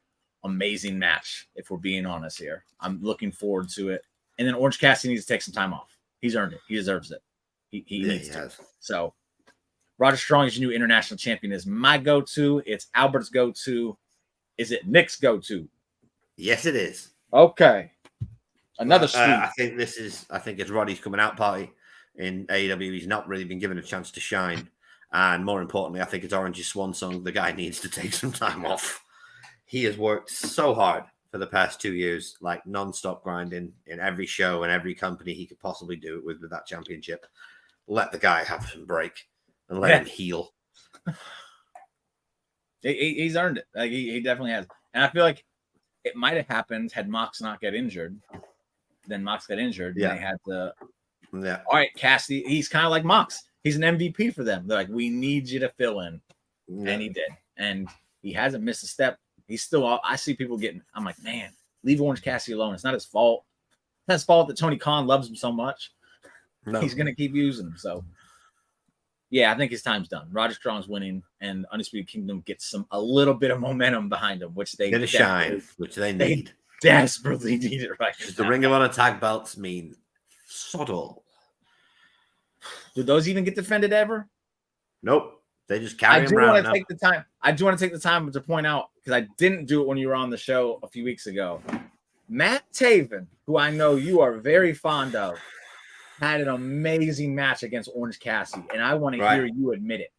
amazing match, if we're being honest here. I'm looking forward to it. And then Orange Cassidy needs to take some time off. He's earned it. He deserves it. He needs to. So, Roderick Strong is your new international champion. Is my go-to. It's Albert's go-to. Is it Nick's go-to? Yes, it is. Okay. Another sweep. I think it's Roddy's coming out party in AEW. He's not really been given a chance to shine. And more importantly, I think it's Orange's swan song. The guy needs to take some time off. He has worked so hard for the past 2 years, like non-stop grinding in every show and every company he could possibly do it with that championship. Let the guy have some break and let him heal. He's earned it. Like he definitely has. And I feel like it might have happened had Mox not get injured. Then Mox got injured. Yeah. And they had to. Yeah. All right, Cassidy. He's kind of like Mox. He's an MVP for them. They're like, we need you to fill in. Yeah. And he did. And he hasn't missed a step. He's still, I see people getting, I'm like, man, leave Orange Cassidy alone. It's not his fault. It's not his fault that Tony Khan loves him so much. No. He's going to keep using him. So, yeah, I think his time's done. Roderick Strong's winning, and Undisputed Kingdom gets a little bit of momentum behind them, which they get a shine, which they need. They desperately need it right now. The Ring of Honor tag belts mean sod all. Do those even get defended ever? Nope. They just carry them around. I do want to take the time to point out, because I didn't do it when you were on the show a few weeks ago. Matt Taven, who I know you are very fond of, had an amazing match against Orange Cassidy, and I want to hear you admit it.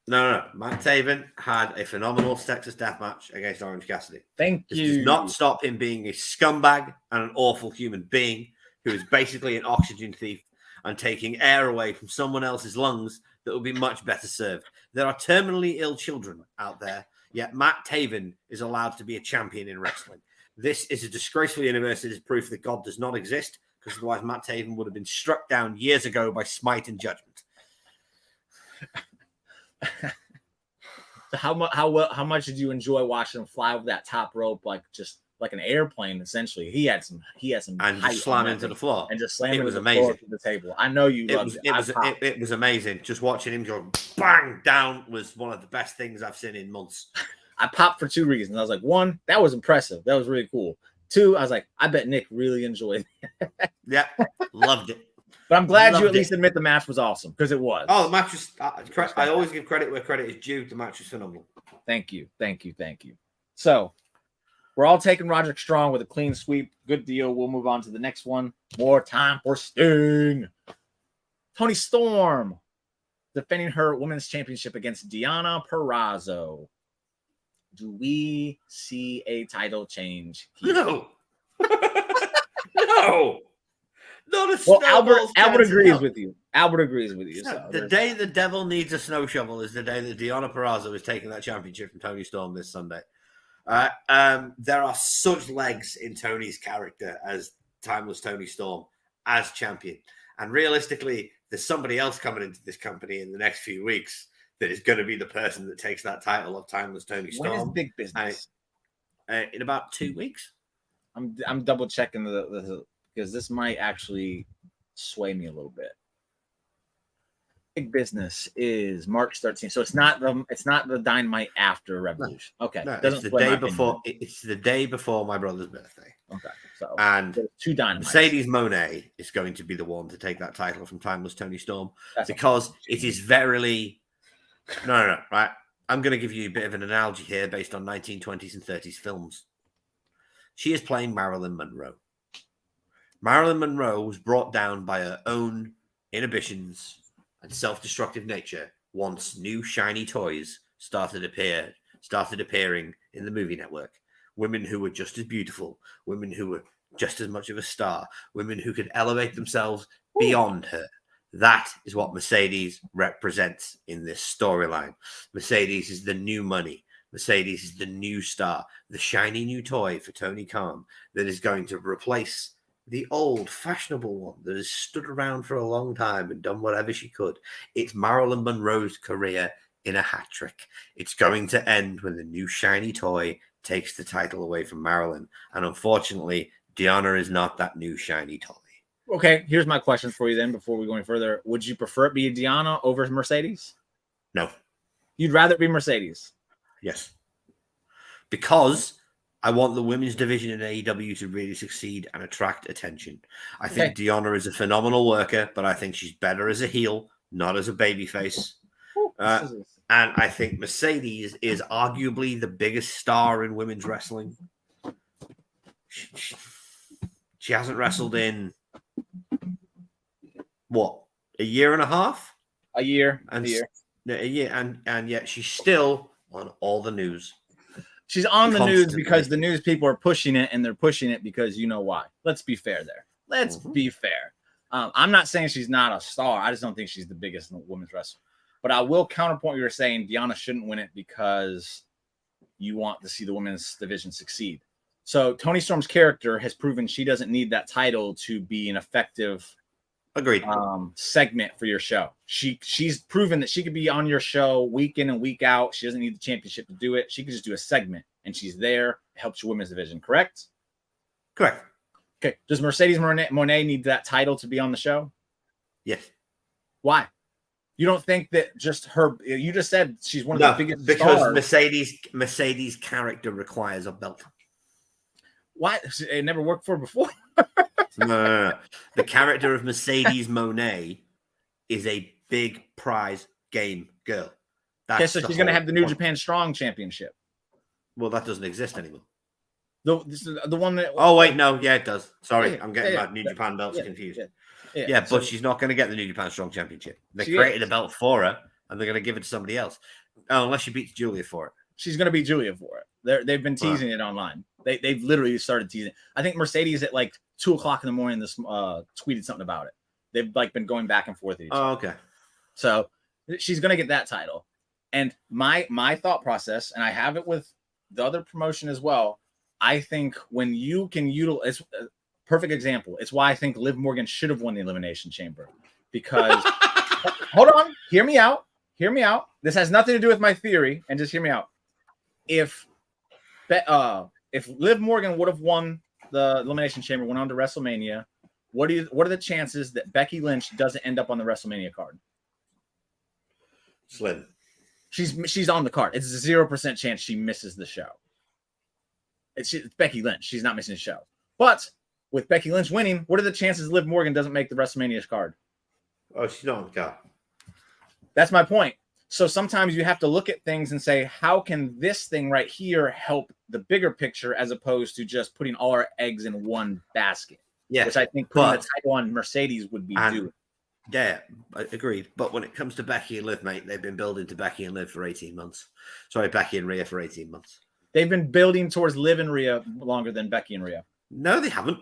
No. Matt Taven had a phenomenal Texas Death match against Orange Cassidy. This does not stop him being a scumbag and an awful human being who is basically an oxygen thief and taking air away from someone else's lungs that will be much better served. There are terminally ill children out there, yet Matt Taven is allowed to be a champion in wrestling. This is a disgraceful universe. It is proof that God does not exist, because otherwise Matt Taven would have been struck down years ago by smite and judgment. How much did you enjoy watching him fly over that top rope, just like an airplane? Essentially, he had some, and just slam into the floor, and just slam into the table. I know you loved it. It was amazing. Just watching him go bang down was one of the best things I've seen in months. I popped for two reasons. I was like, one, that was impressive. That was really cool. Two, I was like, I bet Nick really enjoyed it. Yeah, loved it. But I'm glad you at least admit the match was awesome, because it was. Oh, the match was. I always give credit where credit is due. The match was phenomenal. Thank you. So, we're all taking Roderick Strong with a clean sweep. Good deal. We'll move on to the next one. More time for Sting. Toni Storm defending her women's championship against Deonna Purrazzo. Do we see a title change here? No. No. Well, Albert agrees with you. Albert agrees with you. So the day the devil needs a snow shovel is the day that Deonna Purrazzo is taking that championship from Toni Storm this Sunday. There are such legs in Tony's character as Timeless Toni Storm as champion. And realistically, there's somebody else coming into this company in the next few weeks that is going to be the person that takes that title of Timeless Toni Storm. When is Big Business? In about 2 weeks. I'm double checking the because this might actually sway me a little bit. Big Business is March 13th, so it's not the Dynamite after Revolution. No. Okay, no, it's the day before. It's the day before my brother's birthday. Okay, so and two Dynamites. Mercedes Moné is going to be the one to take that title from Timeless Toni Storm. Because it is verily no, right. I'm going to give you a bit of an analogy here based on 1920s and 30s films. She is playing Marilyn Monroe. Marilyn Monroe was brought down by her own inhibitions and self-destructive nature once new shiny toys started appearing in the movie network. Women who were just as beautiful, women who were just as much of a star, women who could elevate themselves beyond her. That is what Mercedes represents in this storyline. Mercedes is the new money. Mercedes is the new star, the shiny new toy for Tony Khan that is going to replace the old fashionable one that has stood around for a long time and done whatever she could. It's Marilyn Monroe's career in a hat trick. It's going to end when the new shiny toy takes the title away from Marilyn. And unfortunately, Deonna is not that new shiny toy. Okay, here's my question for you then before we go any further. Would you prefer it be Deonna over Mercedes? No. You'd rather it be Mercedes? Yes. Because I want the women's division in AEW to really succeed and attract attention. I think Deonna is a phenomenal worker, but I think she's better as a heel, not as a babyface. And I think Mercedes is arguably the biggest star in women's wrestling. She hasn't wrestled in what, a year and a half? A year. And yet she's still on all the news. She's on the news because the news people are pushing it, and they're pushing it because you know why. Let's be fair there. Let's be fair. I'm not saying she's not a star. I just don't think she's the biggest women's wrestler. But I will counterpoint what you're saying. Deonna shouldn't win it because you want to see the women's division succeed. So Toni Storm's character has proven she doesn't need that title to be an effective segment for your show. She's proven that she could be on your show week in and week out. She doesn't need the championship to do it. She can just do a segment, and she's there. It helps your women's division, correct? Correct. Okay. Does Mercedes Moné need that title to be on the show? Yes. Why? You don't think that just her? You just said she's one of the biggest because stars. Mercedes' character requires a belt. Why? It never worked for her before. No. The character of Mercedes Moné is a big prize game girl. Okay, so she's going to have the New Japan Strong Championship. Well, that doesn't exist anymore. The one that. Oh wait, no, yeah, it does. Sorry, I'm getting my New Japan belts confused. Yeah, but she's not going to get the New Japan Strong Championship. They created a belt for her, and they're going to give it to somebody else. Oh, unless she beats Julia for it. She's going to beat Julia for it. They've been teasing it online. They've literally started teasing. I think Mercedes at like 2:00 in the morning this tweeted something about it. They've like been going back and forth. Oh, okay. So she's going to get that title. And my thought process, and I have it with the other promotion as well. I think when you can utilize, perfect example. It's why I think Liv Morgan should have won the Elimination Chamber, because hold on, hear me out. This has nothing to do with my theory, and just hear me out. If Liv Morgan would have won the Elimination Chamber, went on to WrestleMania, what are the chances that Becky Lynch doesn't end up on the WrestleMania card? Slim. She's on the card. It's a 0% chance she misses the show. It's Becky Lynch. She's not missing the show. But with Becky Lynch winning, what are the chances Liv Morgan doesn't make the WrestleMania card? Oh, she's not on the card. That's my point. So sometimes you have to look at things and say, how can this thing right here help the bigger picture, as opposed to just putting all our eggs in one basket? Yeah, which I think putting the title on Mercedes would be doing. Yeah, agreed. But when it comes to Becky and Liv, mate, they've been building to Becky and Liv for 18 months. Sorry, Becky and Rhea for 18 months. They've been building towards Liv and Rhea longer than Becky and Rhea. No, they haven't.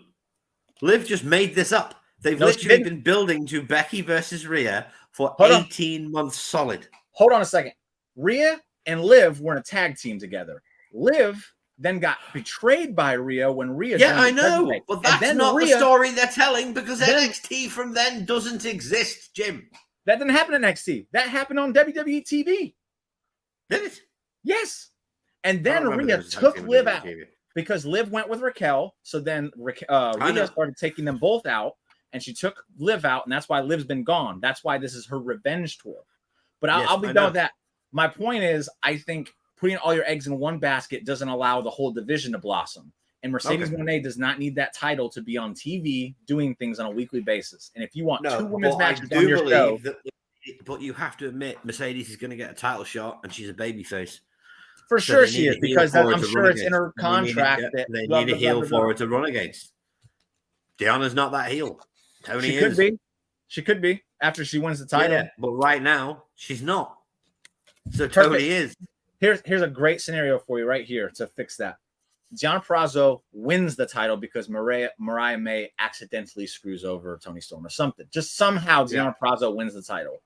Liv just made this up. They've literally been building to Becky versus Rhea for 18 months solid. Hold on a second. Rhea and Liv were in a tag team together. Liv then got betrayed by Rhea when Rhea. Yeah, I know. But that's not the story they're telling, because NXT from then doesn't exist, Jim. That didn't happen in NXT. That happened on WWE TV. Did it? Yes. And then Rhea took Liv out because Liv went with Raquel. So then Rhea started taking them both out, and she took Liv out, and that's why Liv's been gone. That's why this is her revenge tour. But I'll be done with that. My point is, I think putting all your eggs in one basket doesn't allow the whole division to blossom. And Mercedes Moné does not need that title to be on TV doing things on a weekly basis. And if you want two women's matches on your show, but you have to admit, Mercedes is going to get a title shot, and she's a babyface. For sure she is, because I'm sure it's in her contract that they need a heel for her to run against. Deonna's not that heel. Tony she could be. She could be after she wins the title. Yeah, but right now she's not. So Tony is. Here's a great scenario for you right here to fix that. Deonna Purrazzo wins the title because Mariah May accidentally screws over Toni Storm or something. Just somehow Deonna Purrazzo wins the title.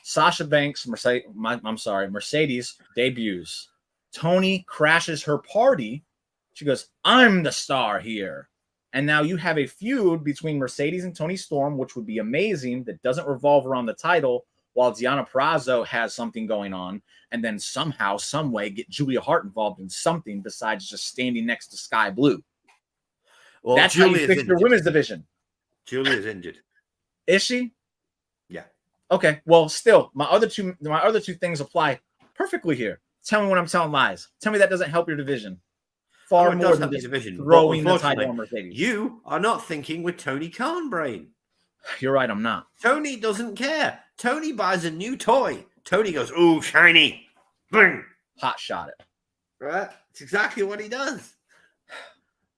Sasha Banks, Mercedes debuts. Toni crashes her party. She goes, "I'm the star here." And now you have a feud between Mercedes and Toni Storm, which would be amazing, that doesn't revolve around the title. while Deonna Purrazzo has something going on, and then somehow, some way, get Julia Hart involved in something besides just standing next to Sky Blue. Well, That's how you fix your women's division. Julia's injured. Is she? Yeah. Okay. Well, still, my other two things apply perfectly here. Tell me when I'm telling lies. Tell me that doesn't help your division. Far more than just division. throwing the title on Mercedes. You are not thinking with Tony Khan brain. You're right, I'm not. Tony doesn't care. Tony buys a new toy. Tony goes, "Ooh, shiny. Boom. Hot shot it." Right? It's exactly what he does.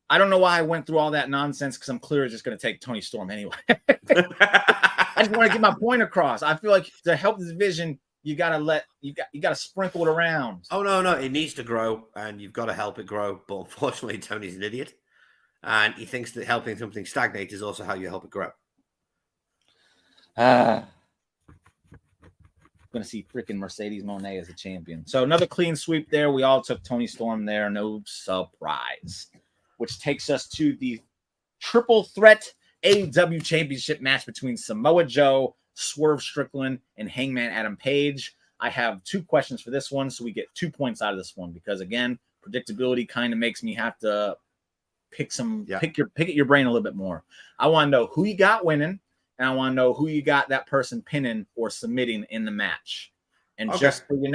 I don't know why I went through all that nonsense because I'm clearly just going to take Tony Storm anyway. I just want to get my point across. I feel like to help the division, you got to sprinkle it around. Oh, no. It needs to grow, and you've got to help it grow. But unfortunately, Tony's an idiot. And he thinks that helping something stagnate is also how you help it grow. I'm going to see freaking Mercedes Moné as a champion. So another clean sweep there. We all took Tony Storm there. No surprise. Which takes us to the triple threat AEW championship match between Samoa Joe, Swerve Strickland, and Hangman Adam Page. I have 2 questions for this one, so we get 2 points out of this one because, again, predictability kind of makes me have to pick at your brain a little bit more. I want to know who you got winning, and I want to know who you got that person pinning or submitting in the match. And just so you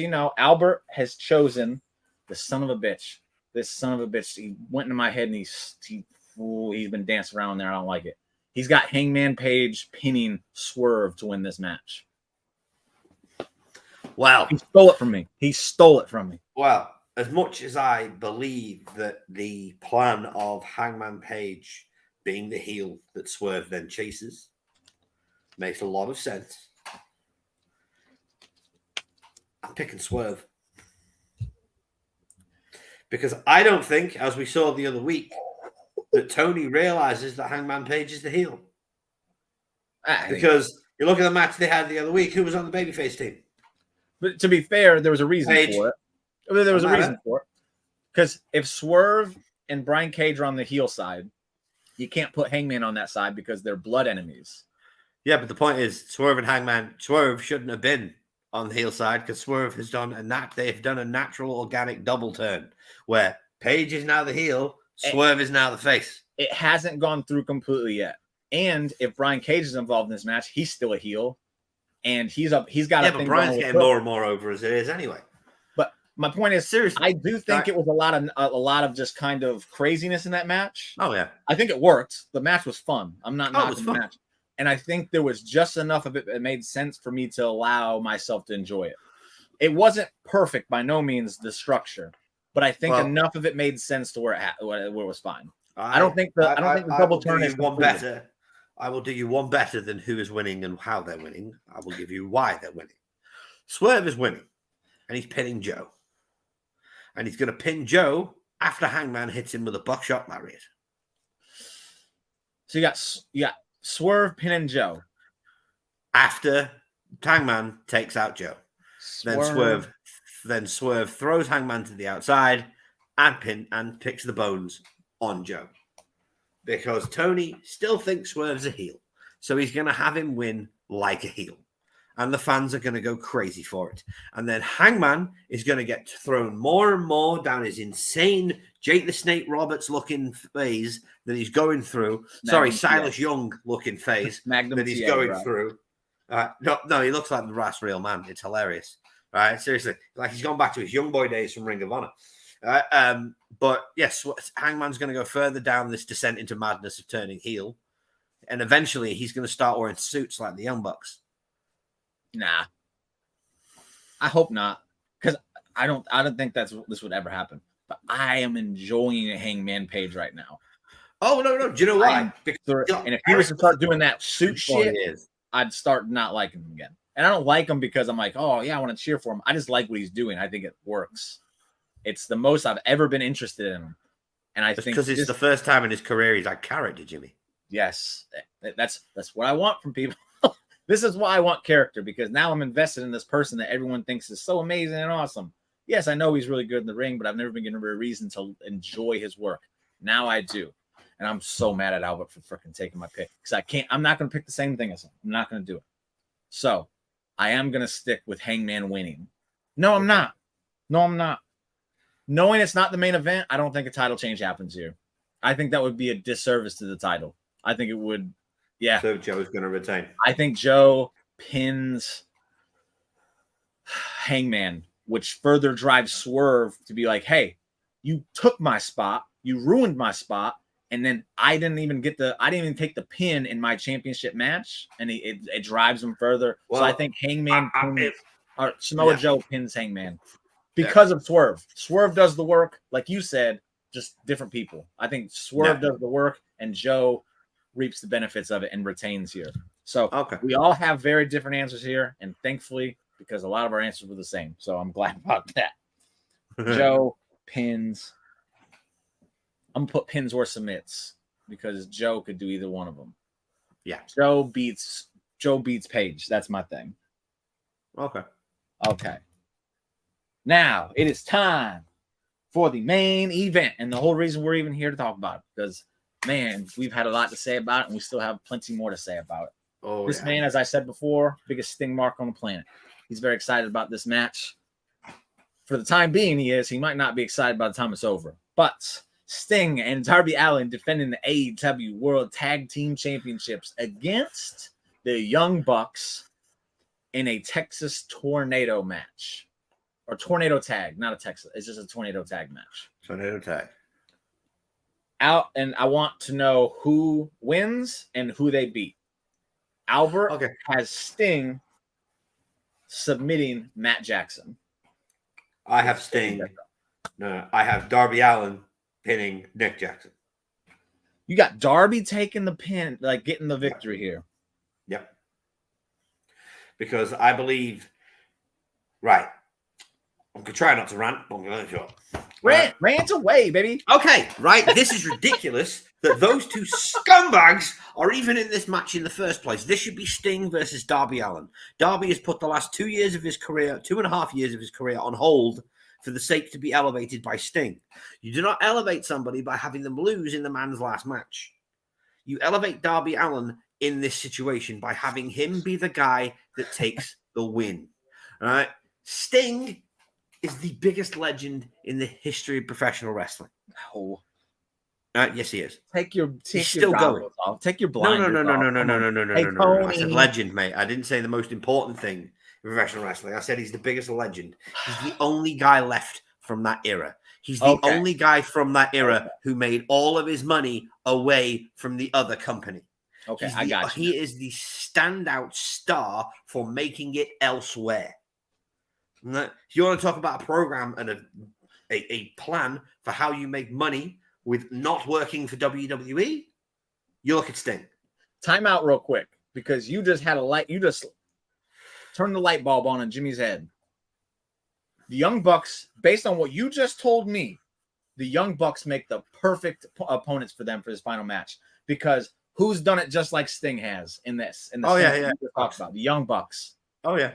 know, Albert has chosen the son of a bitch. This son of a bitch. He went into my head and he's been dancing around there. I don't like it. He's got Hangman Page pinning Swerve to win this match. Wow. He stole it from me. Well, as much as I believe that the plan of Hangman Page being the heel that Swerve then chases makes a lot of sense, I'm picking Swerve. Because I don't think, as we saw the other week, that Tony realizes that Hangman Page is the heel. Because you look at the match they had the other week, who was on the babyface team? But to be fair, there was a reason for it. There was a reason for it. Because if Swerve and Brian Cage are on the heel side, you can't put Hangman on that side because they're blood enemies. Yeah, but the point is, Swerve and Hangman, Swerve shouldn't have been on the heel side because Swerve has done they've done a natural organic double turn where Page is now the heel, Swerve is now the face. It hasn't gone through completely yet. And if Brian Cage is involved in this match, he's still a heel. And he's got a thing. Brian's getting more and more over as it is anyway. But my point is, seriously, I do think it was a lot of just kind of craziness in that match. Oh yeah. I think it worked. The match was fun. I'm not knocking the match. And I think there was just enough of it that made sense for me to allow myself to enjoy it. It wasn't perfect by no means, the structure, but I think enough of it made sense to where it was fine. I don't think the double turn is one better. I will do you one better than who is winning and how they're winning. I will give you why they're winning. Swerve is winning, and he's pinning Joe. And he's going to pin Joe after Hangman hits him with a buckshot lariat. So you got Swerve pinning Joe. After Hangman takes out Joe. Then Swerve throws Hangman to the outside and picks the bones on Joe. Because Tony still thinks Swerve's a heel. So he's going to have him win like a heel. And the fans are going to go crazy for it. And then Hangman is going to get thrown more and more down his insane Jake the Snake Roberts looking phase that he's going through. Silas Young looking phase that he's going through. No, he looks like the last real man. It's hilarious. Right? Seriously. Like he's gone back to his young boy days from Ring of Honor. But yes, Hangman's going to go further down this descent into madness of turning heel. And eventually he's going to start wearing suits like the Young Bucks. Nah, I hope not, because I don't think this would ever happen. But I am enjoying Hangman Page right now. Oh no! Do you know why? And if he was to start doing that suit shit, I'd start not liking him again. And I don't like him because I'm like, oh yeah, I want to cheer for him. I just like what he's doing. I think it works. It's the most I've ever been interested in him, and I think because it's the first time in his career he's had character, Jimmy. Yes, that's what I want from people. This is why I want character, because now I'm invested in this person that everyone thinks is so amazing and awesome. Yes, I know he's really good in the ring, but I've never been given a reason to enjoy his work. Now I do. And I'm so mad at Albert for freaking taking my pick, because I'm not going to pick the same thing as him. I'm not going to do it. So I am going to stick with Hangman winning. No, I'm not. No, I'm not. Knowing it's not the main event, I don't think a title change happens here. I think that would be a disservice to the title. I think it would. Yeah. So Joe's going to retain. I think Joe pins Hangman, which further drives Swerve to be like, hey, you took my spot. You ruined my spot. And then I didn't even take the pin in my championship match. And it drives him further. Well, so I think Hangman or Samoa Joe pins Hangman because of Swerve. Swerve does the work, like you said, just different people. I think Swerve does the work and Joe reaps the benefits of it and retains here. So we all have very different answers here. And thankfully, because a lot of our answers were the same. So I'm glad about that. Joe pins. I'm going to put pins or submits because Joe could do either one of them. Yeah. Joe beats Paige. That's my thing. Okay. Now it is time for the main event. And the whole reason we're even here to talk about it, because, man, we've had a lot to say about it, and we still have plenty more to say about it. This man, as I said before, biggest sting mark on the planet. He's very excited about this match. For the time being, he is. He might not be excited by the time it's over. But Sting and Darby Allin defending the AEW World Tag Team Championships against the Young Bucks in a Texas Tornado match. Or Tornado Tag, not a Texas. It's just a Tornado Tag match. Tornado Tag. And I want to know who wins and who they beat. Albert has Sting submitting Matt Jackson. I have Sting. No, I have Darby Allin pinning Nick Jackson. You got Darby taking the pin, like getting the victory here. Yep. Because I believe, right. I'm going to try not to rant, but I'm going to let it Rant away, baby. Okay, right. This is ridiculous that those two scumbags are even in this match in the first place. This should be Sting versus Darby Allin. Darby has put the last 2 years of his career, 2.5 years of his career on hold for the sake to be elevated by Sting. You do not elevate somebody by having them lose in the man's last match. You elevate Darby Allin in this situation by having him be the guy that takes the win. All right? Sting is the biggest legend in the history of professional wrestling. Oh. Yes, he is. Take your still going. Off. Take your blinders No. No. I said legend, mate. I didn't say the most important thing in professional wrestling. I said he's the biggest legend. He's the only guy left from that era. He's the only guy from that era who made all of his money away from the other company. Okay, I got you. He is the standout star for making it elsewhere. If you want to talk about a program and a plan for how you make money with not working for WWE, you look at Sting. Time out real quick, because you just had you just turned the light bulb on in Jimmy's head. The Young Bucks, based on what you just told me, the Young Bucks make the perfect opponents for them for this final match, because who's done it just like Sting has in this? Talked about the Young Bucks. Oh yeah.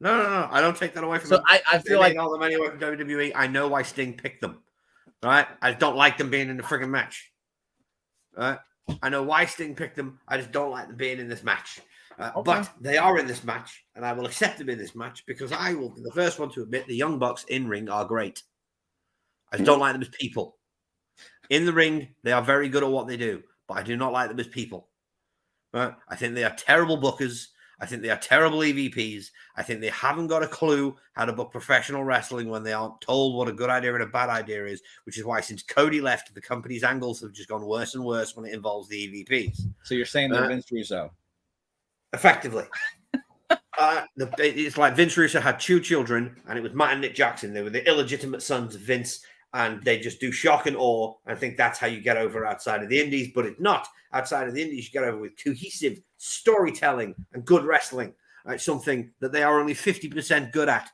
No. I don't take that away from them. So I feel like all the money away from WWE. I know why Sting picked them. Right? I don't like them being in the friggin' match. Right? I know why Sting picked them. I just don't like them being in this match. But they are in this match, and I will accept them in this match because I will be the first one to admit the Young Bucks in ring are great. I just don't like them as people. In the ring, they are very good at what they do, but I do not like them as people. Right? I think they are terrible bookers. I think they are terrible EVPs. I think they haven't got a clue how to book professional wrestling when they aren't told what a good idea and a bad idea is, which is why since Cody left, the company's angles have just gone worse and worse when it involves the EVPs. So you're saying that Vince Russo? Effectively. It's like Vince Russo had 2 children, and it was Matt and Nick Jackson. They were the illegitimate sons of Vince, and they just do shock and awe. I think that's how you get over outside of the Indies, but it's not. Outside of the Indies, you get over with cohesive storytelling and good wrestling. Right? Something that they are only 50% good at.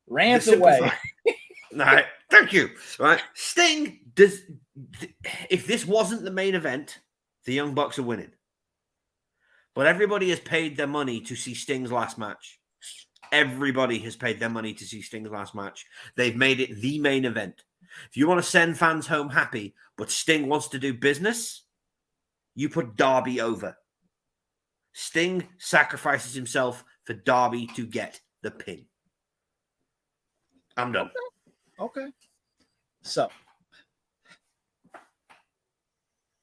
Rant away. Right, thank you. Right, Sting does. If this wasn't the main event, the Young Bucks are winning. But everybody has paid their money to see Sting's last match. Everybody has paid their money to see Sting's last match. They've made it the main event. If you want to send fans home happy, but Sting wants to do business, You put Darby over. Sting sacrifices himself for Darby to get the pin. I'm done. Okay. So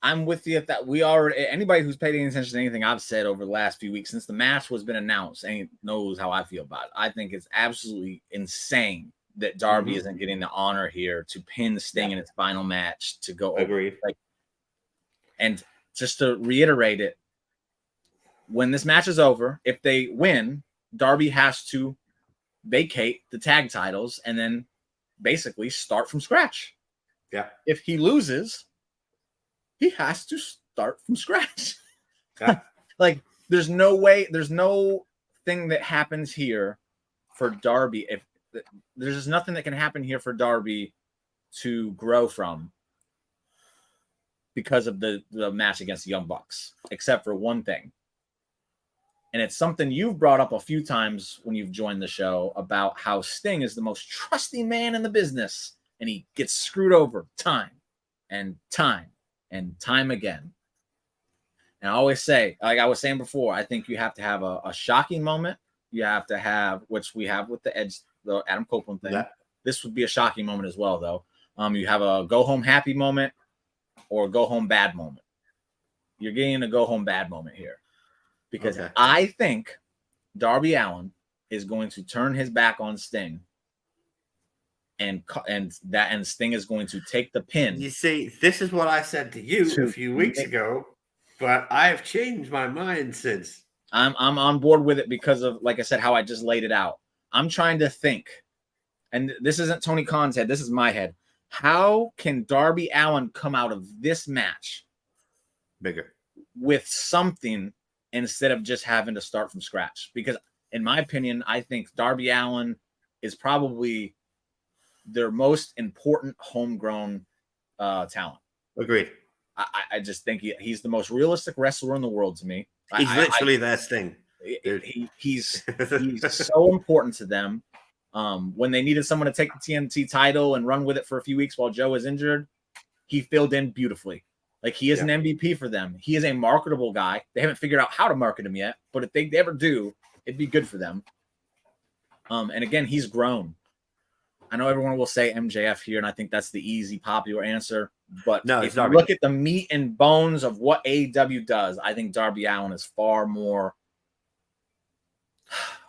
I'm with you at that. We already, anybody who's paid any attention to anything I've said over the last few weeks since the match was been announced, and knows how I feel about it. I think it's absolutely insane that Darby isn't getting the honor here to pin Sting in its final match to go Agreed. over. And just to reiterate it, when this match is over, if they win, Darby has to vacate the tag titles and then basically start from scratch. Yeah. If he loses, he has to start from scratch. Yeah. Like, there's no way, there's no thing that happens here for Darby. If there's nothing that can happen here for Darby to grow from because of the match against the Young Bucks, except for one thing. And it's something you've brought up a few times when you've joined the show about how Sting is the most trusting man in the business, and he gets screwed over time and time and time again. And I always say, like I was saying before, I think you have to have a shocking moment. You have to have, which we have with the Edge, the Adam Copeland thing. Yeah. This would be a shocking moment as well, though. You have a go home happy moment or a go home bad moment. You're getting a go home bad moment here. Because I think Darby Allin is going to turn his back on Sting, and Sting is going to take the pin. You see, this is what I said to you a few weeks ago, but I have changed my mind since. I'm on board with it because of, like I said, how I just laid it out. I'm trying to think, and this isn't Tony Khan's head. This is my head. How can Darby Allin come out of this match bigger with something instead of just having to start from scratch? Because in my opinion, I think Darby Allin is probably their most important homegrown talent. Agreed. I just think he's the most realistic wrestler in the world to me. He's literally their Sting. He's so important to them. When they needed someone to take the TNT title and run with it for a few weeks while Joe was injured, he filled in beautifully. Like, he is an MVP for them. He is a marketable guy. They haven't figured out how to market him yet, but if they ever do, it'd be good for them. And again, he's grown. I know everyone will say MJF here, and I think that's the easy, popular answer. But no, if you look at the meat and bones of what AEW does, I think Darby Allin is far more.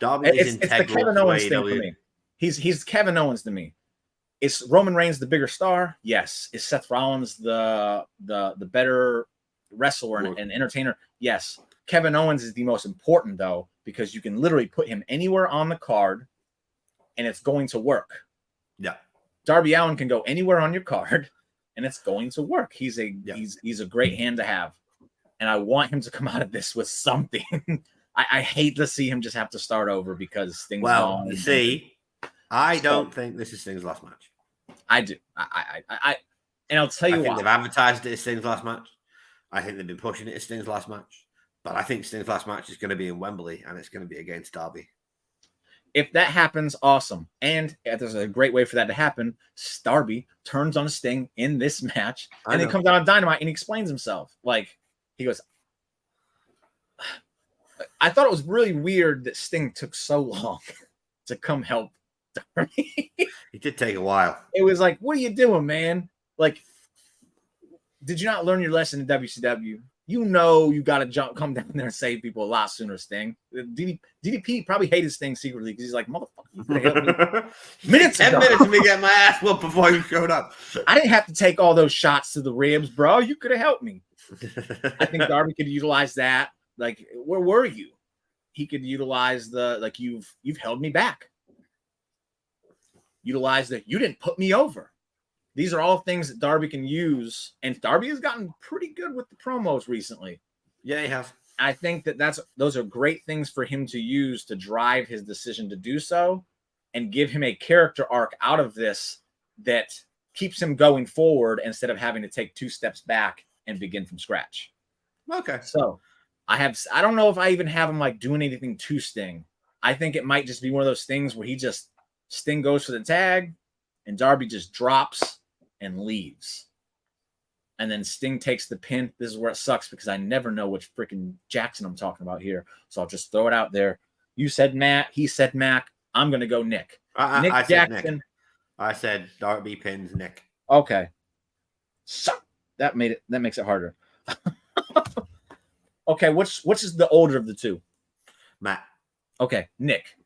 Darby is it's the Kevin Owens thing for me. He's Kevin Owens to me. Is Roman Reigns the bigger star? Yes. Is Seth Rollins the better wrestler and entertainer? Yes. Kevin Owens is the most important, though, because you can literally put him anywhere on the card and it's going to work. Yeah. Darby Allin can go anywhere on your card and it's going to work. He's a great hand to have. And I want him to come out of this with something. I hate to see him just have to start over because Sting's gone. You see, I don't think this is Sting's last match. I do. And I'll tell you why. I think they've advertised it as Sting's last match. I think they've been pushing it as Sting's last match. But I think Sting's last match is going to be in Wembley, and it's going to be against Darby. If that happens, awesome. And there's a great way for that to happen. Darby turns on Sting in this match, and then comes out on Dynamite and he explains himself. Like, he goes, I thought it was really weird that Sting took so long to come help Darby. It did take a while. It was like, what are you doing, man? Like, did you not learn your lesson in WCW? You know you got to come down there and save people a lot sooner, Sting. DDP probably hated Sting secretly because he's like, motherfucker, you could have helped me. 10 minutes of me getting my ass whooped before you showed up. I didn't have to take all those shots to the ribs, bro. You could have helped me. I think Darby could utilize that. Like, where were you? He could utilize you've held me back. Utilize that you didn't put me over. These are all things that Darby can use, and Darby has gotten pretty good with the promos recently. Yeah, he has. I think those are great things for him to use to drive his decision to do so and give him a character arc out of this that keeps him going forward instead of having to take 2 steps back and begin from scratch. Okay. So I don't know if I even have him like doing anything to Sting. I think it might just be one of those things where Sting goes for the tag and Darby just drops and leaves. and then Sting takes the pin. This is where it sucks because I never know which freaking Jackson I'm talking about here. So I'll just throw it out there. You said Matt. He said Mac. I'm going to go Nick. Nick I said Jackson. Nick. I said Darby pins Nick. Okay. So that makes it harder. Okay, which is the older of the two? Matt. Okay, Nick.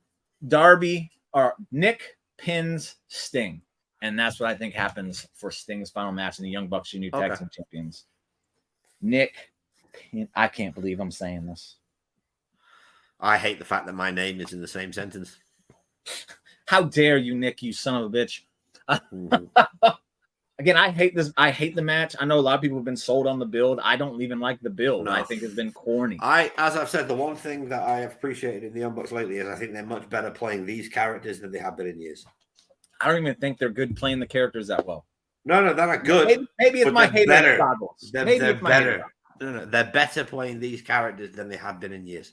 Nick pins Sting. And that's what I think happens for Sting's final match in the Young Bucks Junior Tag Team Champions. Nick, I can't believe I'm saying this. I hate the fact that my name is in the same sentence. How dare you, Nick, you son of a bitch. Again, I hate this. I hate the match. I know a lot of people have been sold on the build. I don't even like the build. No. I think it's been corny. As I've said, the one thing that I have appreciated in the Young Bucks lately is I think they're much better playing these characters than they have been in years. I don't even think they're good playing the characters that well. No, they're not good. Maybe it's my hater goggles. They're better. No, they're better playing these characters than they have been in years.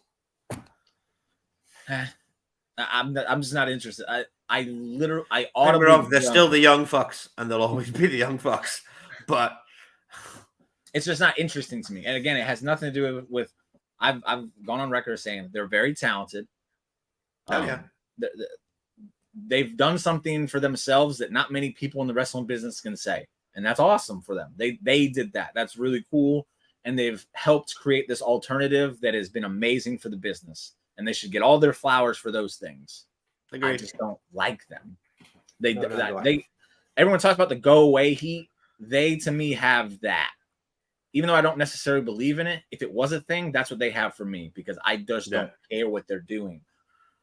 I'm just not interested. I They're still the Young Fucks, and they'll always be the Young Fucks. But it's just not interesting to me. And again, it has nothing to do with. I've gone on record saying they're very talented. Yeah. They've done something for themselves that not many people in the wrestling business can say, and that's awesome for them. They did that. That's really cool, and they've helped create this alternative that has been amazing for the business. And they should get all their flowers for those things. Agreed. I just don't like them. Everyone talks about the go away heat. They to me have that. Even though I don't necessarily believe in it, if it was a thing, that's what they have for me because I just don't care what they're doing.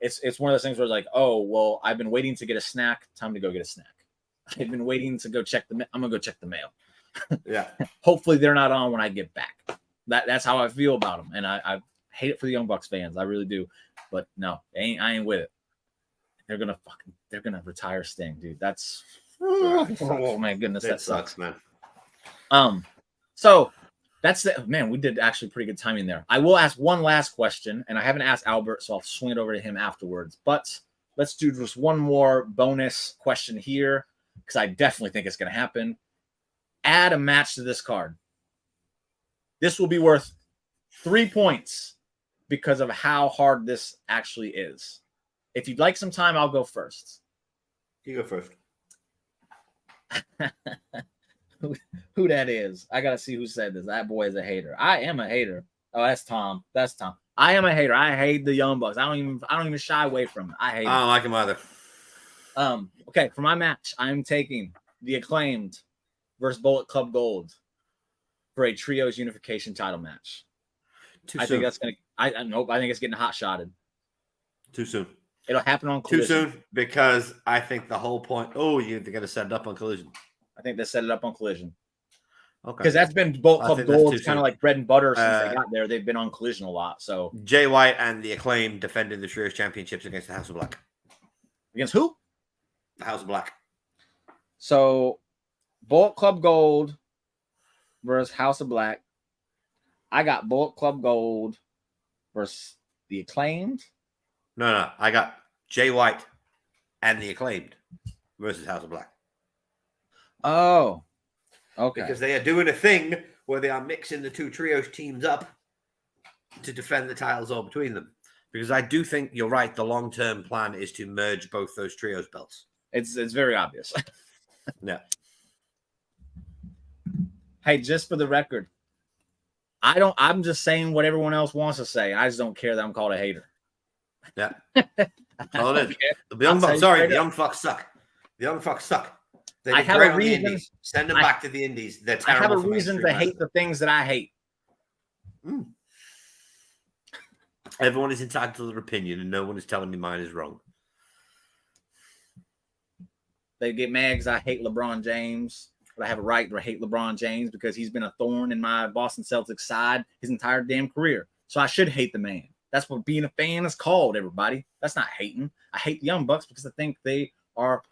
It's one of those things where it's like, oh, well, I've been waiting to get a snack. Time to go get a snack. I've been waiting to go check I'm gonna go check the mail. Yeah. Hopefully they're not on when I get back. That's how I feel about them, and I hate it for the Young Bucks fans. I really do. But no, I ain't with it. They're gonna retire Sting, dude. That's oh my goodness, that sucks, man. So that's man. We did actually pretty good timing there. I will ask one last question, and I haven't asked Albert, so I'll swing it over to him afterwards. But let's do just one more bonus question here because I definitely think it's gonna happen. Add a match to this card. This will be worth 3 points because of how hard this actually is. If you'd like some time, I'll go first. You go first. Who that is? I gotta see who said this. That boy is a hater. I am a hater. Oh, that's Tom. That's Tom. I am a hater. I hate the Young Bucks. I don't even shy away from it. I don't like him either. Okay, for my match, I'm taking the Acclaimed versus Bullet Club Gold for a trios unification title match. I think that's gonna. Nope. I think it's getting hot shotted. Too soon. It'll happen on Collision. Too soon because I think the whole point. Oh, they're gonna set it up on Collision. I think they set it up on Collision. Okay. Because that's been Bullet Club Gold. It's kind of like bread and butter since they got there. They've been on Collision a lot. So Jay White and the Acclaim defending the Trios Championships against the House of Black. Against who? The House of Black. So Bullet Club Gold versus House of Black. I got Bullet Club Gold versus the Acclaimed. No. I got Jay White and the Acclaimed versus House of Black. Oh, okay. Because they are doing a thing where they are mixing the two trios teams up to defend the titles all between them. Because I do think you're right. The long-term plan is to merge both those trios belts. It's very obvious. Yeah. Hey, just for the record, I'm just saying what everyone else wants to say. I just don't care that I'm called a hater. Yeah. All it is. The Young Fucks suck. The Young Fucks suck. I have a reason. Send them back to the Indies. They're terrible. I have a reason to hate the things that I hate. Everyone is entitled to their opinion, and no one is telling me mine is wrong. They get mad because I hate LeBron James, but I have a right to hate LeBron James because he's been a thorn in my Boston Celtics side his entire damn career. So I should hate the man. That's what being a fan is called, everybody. That's not hating. I hate the Young Bucks because I think they are.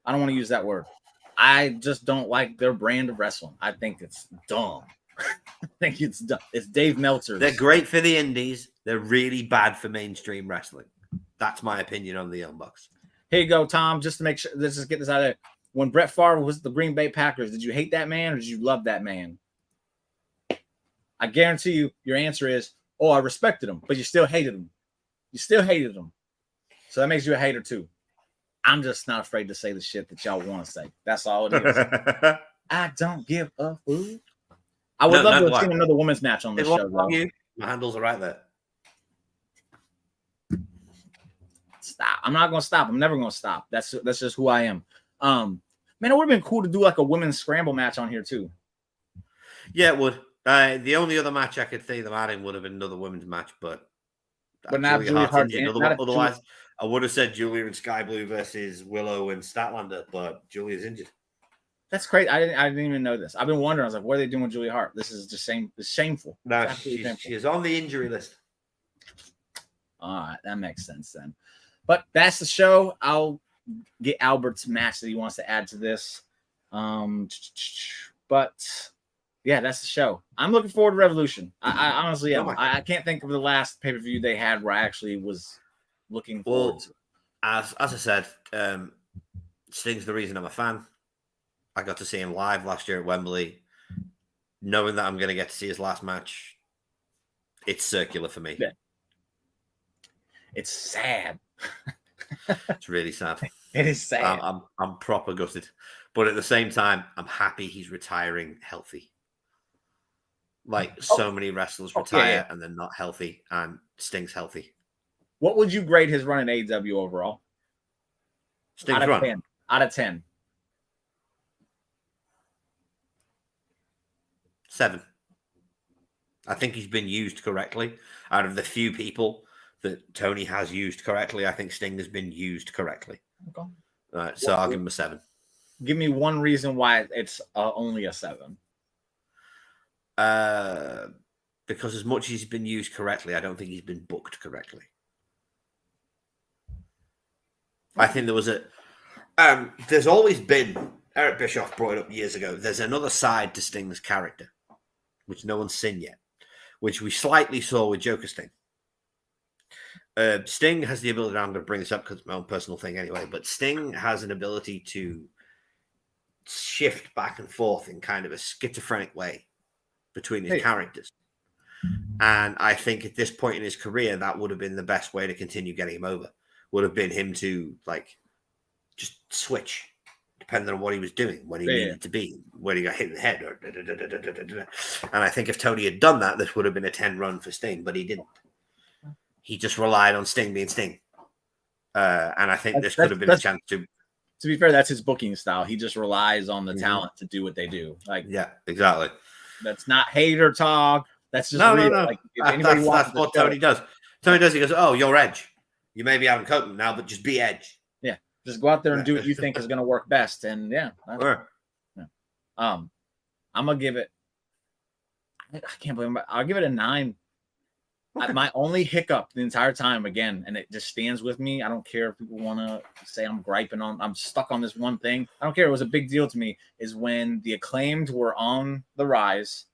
I don't want to use that word. I just don't like their brand of wrestling. I think it's dumb. I think it's dumb. It's Dave Meltzer's. They're great for the Indies. They're really bad for mainstream wrestling. That's my opinion on the Young Bucks. Here you go, Tom. Just to make sure, let's just get this out of there. when Brett Favre was the Green Bay Packers, did you hate that man or did you love that man? I guarantee you your answer is, oh, I respected him, but you still hated him. You still hated him. So that makes you a hater too. I'm just not afraid to say the shit that y'all want to say. That's all it is. I don't give a fool. I would love to have seen another women's match on this show, though. My handles are right there. Stop. I'm not going to stop. I'm never going to stop. That's just who I am. Man, it would have been cool to do like a women's scramble match on here, too. Yeah, it would. The only other match I could see them adding would have been another women's match, but now Julia Hart. Otherwise, I would have said Julia and Sky Blue versus Willow and Statlander, but Julia's injured. That's crazy. I didn't even know this. I've been wondering. I was like, what are they doing with Julia Hart? This is just it's shameful. No, she is on the injury list. All right, that makes sense then. But that's the show. I'll get Albert's match that he wants to add to this. But yeah, that's the show. I'm looking forward to Revolution. I honestly am. I can't think of the last pay-per-view they had where I actually was looking forward to. As I said, Sting's the reason I'm a fan. I got to see him live last year at Wembley. Knowing that I'm going to get to see his last match, it's circular for me. Yeah. It's sad. It's really sad. It is sad. I'm proper gutted. But at the same time, I'm happy he's retiring healthy. Like so many wrestlers retire and they're not healthy, and Sting's healthy. What would you grade his run in AEW overall? Sting's run? 10. Out of 10. 7. I think he's been used correctly. Out of the few people that Tony has used correctly, I think Sting has been used correctly. Okay. So I'll give him a 7. Give me one reason why it's only a 7. Because as much as he's been used correctly, I don't think he's been booked correctly. I think there was there's always been, Eric Bischoff brought it up years ago, there's another side to Sting's character, which no one's seen yet, which we slightly saw with Joker Sting. Sting has the ability, I'm going to bring this up because it's my own personal thing anyway, but Sting has an ability to shift back and forth in kind of a schizophrenic way between his characters. And I think at this point in his career, that would have been the best way to continue getting him over. Would have been him to like just switch depending on what he was doing, when he needed to be, when he got hit in the head. And I think if Tony had done that, this would have been a 10 run for Sting, but he didn't. He just relied on Sting being Sting. And I think this could have been a chance to... To be fair, that's his booking style. He just relies on the talent to do what they do. Like, yeah, exactly. That's not hater talk. That's just no. Like, that's what Tony does. Tony does. He goes, "Oh, you're Edge. You may be Adam Copeland now, but just be Edge. Yeah, just go out there and do what you think is going to work best." And I'm gonna give it. I can't believe I'll give it a 9. Okay. My only hiccup the entire time, again, and it just stands with me. I don't care if people want to say I'm griping on. I'm stuck on this one thing. I don't care. It was a big deal to me. Is when the Acclaimed were on the rise,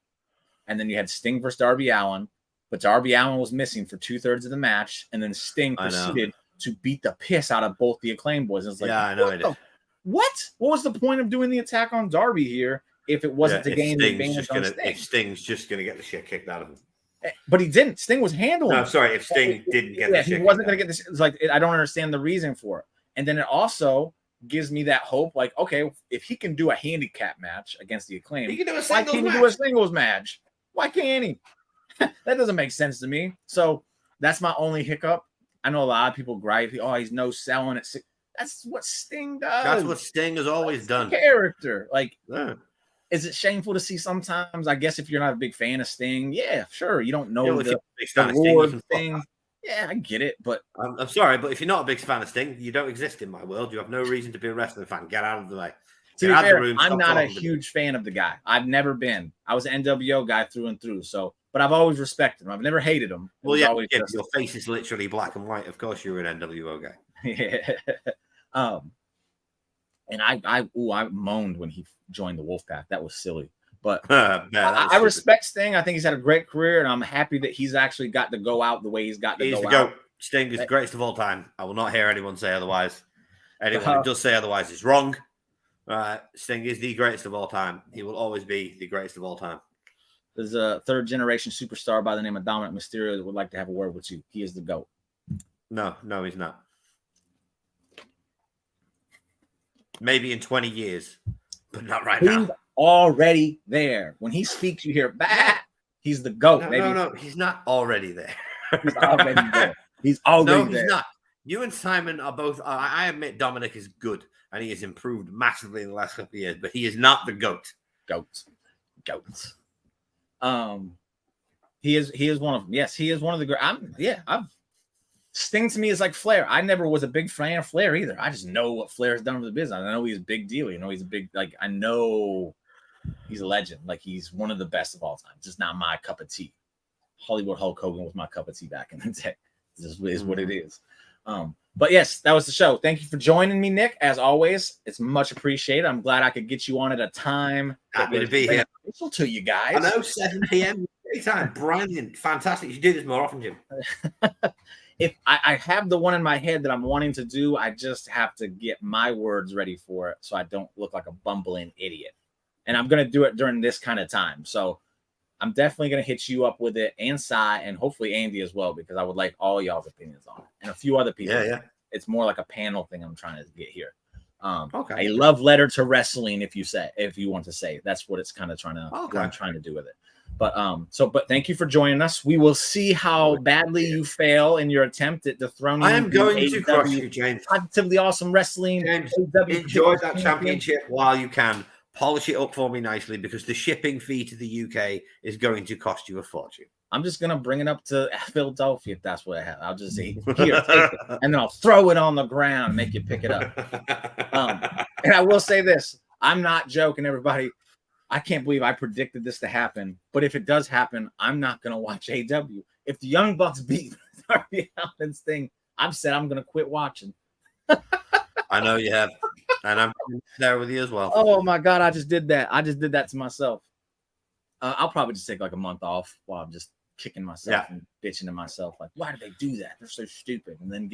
and then you had Sting versus Darby Allin, but Darby Allin was missing for 2/3 of the match, and then Sting proceeded to beat the piss out of both the Acclaimed boys. And it's like, yeah, I know it is. What? What was the point of doing the attack on Darby here if it wasn't to gain the advantage on Sting? If Sting's just going to get the shit kicked out of him. But he didn't. Sting was handling. No, sorry. If Sting didn't get the shit, he wasn't going to get this. It's like I don't understand the reason for it. And then it also gives me that hope. Like, okay, if he can do a handicap match against the Acclaim, he can do a why can't he do a singles match? Why can't he? That doesn't make sense to me. So that's my only hiccup. I know a lot of people gripe. Oh, he's no selling it. That's what Sting does. That's what Sting has always done. Character, like. Yeah. Is it shameful to see sometimes? I guess if you're not a big fan of Sting, yeah, sure. You don't know the reward thing. Yeah, I get it, but I'm sorry, but if you're not a big fan of Sting, you don't exist in my world. You have no reason to be a wrestling fan. Get out of the way. To be fair, I'm not a huge fan of the guy. I've never been. I was an NWO guy through and through. So, but I've always respected him. I've never hated him. Well, yeah, your face is literally black and white. Of course, you're an NWO guy. Yeah. And I moaned when he joined the Wolfpack. That was silly. But I respect Sting. I think he's had a great career, and I'm happy that he's actually got to go out the way he's got to go out. Sting is the greatest of all time. I will not hear anyone say otherwise. Anyone who does say otherwise is wrong. Sting is the greatest of all time. He will always be the greatest of all time. There's a third generation superstar by the name of Dominic Mysterio that would like to have a word with you. He is the GOAT. No, he's not. Maybe in 20 years, but not right now. He's already there. When he speaks, you hear, bah! He's the GOAT. No, he's not already there. He's already there. He's already there. No, he's not. You and Simon are both. I admit Dominic is good, and he has improved massively in the last couple of years, but he is not the GOAT. Goat. He is one of them. Yes, he is one of the great. Sting to me is like Flair. I never was a big fan of Flair either. I just know what Flair has done for the business. I know he's a big deal. You know, he's a big, like, I know he's a legend. Like, he's one of the best of all time. Just not my cup of tea. Hollywood Hulk Hogan was my cup of tea back in the day. This is what it is. But yes, that was the show. Thank you for joining me, Nick. As always, it's much appreciated. I'm glad I could get you on at a time. Happy to be here. To you guys. I know, 7 p.m. Anytime. Brilliant. Fantastic. You should do this more often, Jim. If I have the one in my head that I'm wanting to do, I just have to get my words ready for it so I don't look like a bumbling idiot. And I'm going to do it during this kind of time. So I'm definitely going to hit you up with it, and Sai, and hopefully Andy as well, because I would like all y'all's opinions on it, and a few other people. Yeah. It's more like a panel thing I'm trying to get here. Okay. A love letter to wrestling, if you want to say. That's what it's kind of what I'm trying to do with it. But but thank you for joining us. We will see how badly you fail in your attempt at dethroning. I am going to crush you, James. Positively awesome wrestling. James, enjoy that championship while you can. Polish it up for me nicely, because the shipping fee to the UK is going to cost you a fortune. I'm just gonna bring it up to Philadelphia if that's what I have. I'll just say, here, take it, and then I'll throw it on the ground and make you pick it up. And I will say this: I'm not joking, everybody. I can't believe I predicted this to happen, but if it does happen, I'm not gonna watch AEW. If the Young Bucks beat Darby Allin's thing, I've said I'm gonna quit watching. I know you have, and I'm there with you as well. Oh my God, I just did that. I just did that to myself. I'll probably just take like a month off while I'm just kicking myself and bitching to myself, like, why did they do that? They're so stupid. And then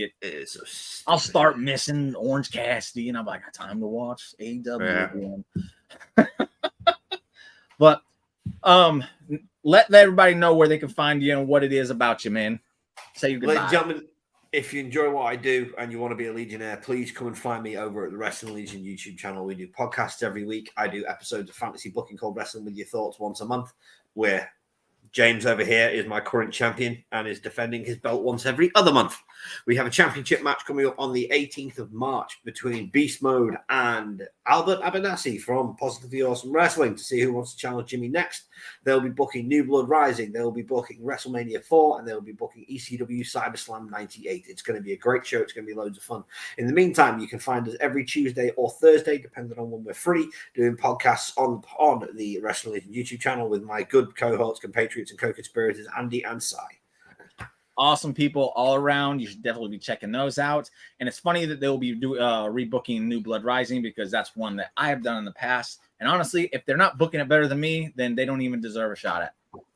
I'll start missing Orange Cassidy, and I'm like, I got time to watch AEW again. But let everybody know where they can find you and what it is about you, man. Say your goodbye. Ladies and gentlemen, if you enjoy what I do and you want to be a Legionnaire, please come and find me over at the Wrestling Legion YouTube channel. We do podcasts every week. I do episodes of fantasy booking called Wrestling With Your Thoughts once a month, where James over here is my current champion and is defending his belt once every other month. We have a championship match coming up on the 18th of March between Beast Mode and Albert Abernathy from Positively Awesome Wrestling to see who wants to challenge Jimmy next. They'll be booking New Blood Rising. They'll be booking WrestleMania 4, and they'll be booking ECW CyberSlam 98. It's going to be a great show. It's going to be loads of fun. In the meantime, you can find us every Tuesday or Thursday, depending on when we're free, doing podcasts on the Wrestling Legion YouTube channel with my good cohorts, compatriots, and co-conspirators, Andy and Sai. Awesome people all around. You should definitely be checking those out. And it's funny that they'll be rebooking New Blood Rising, because that's one that I have done in the past. And honestly, if they're not booking it better than me, then they don't even deserve a shot at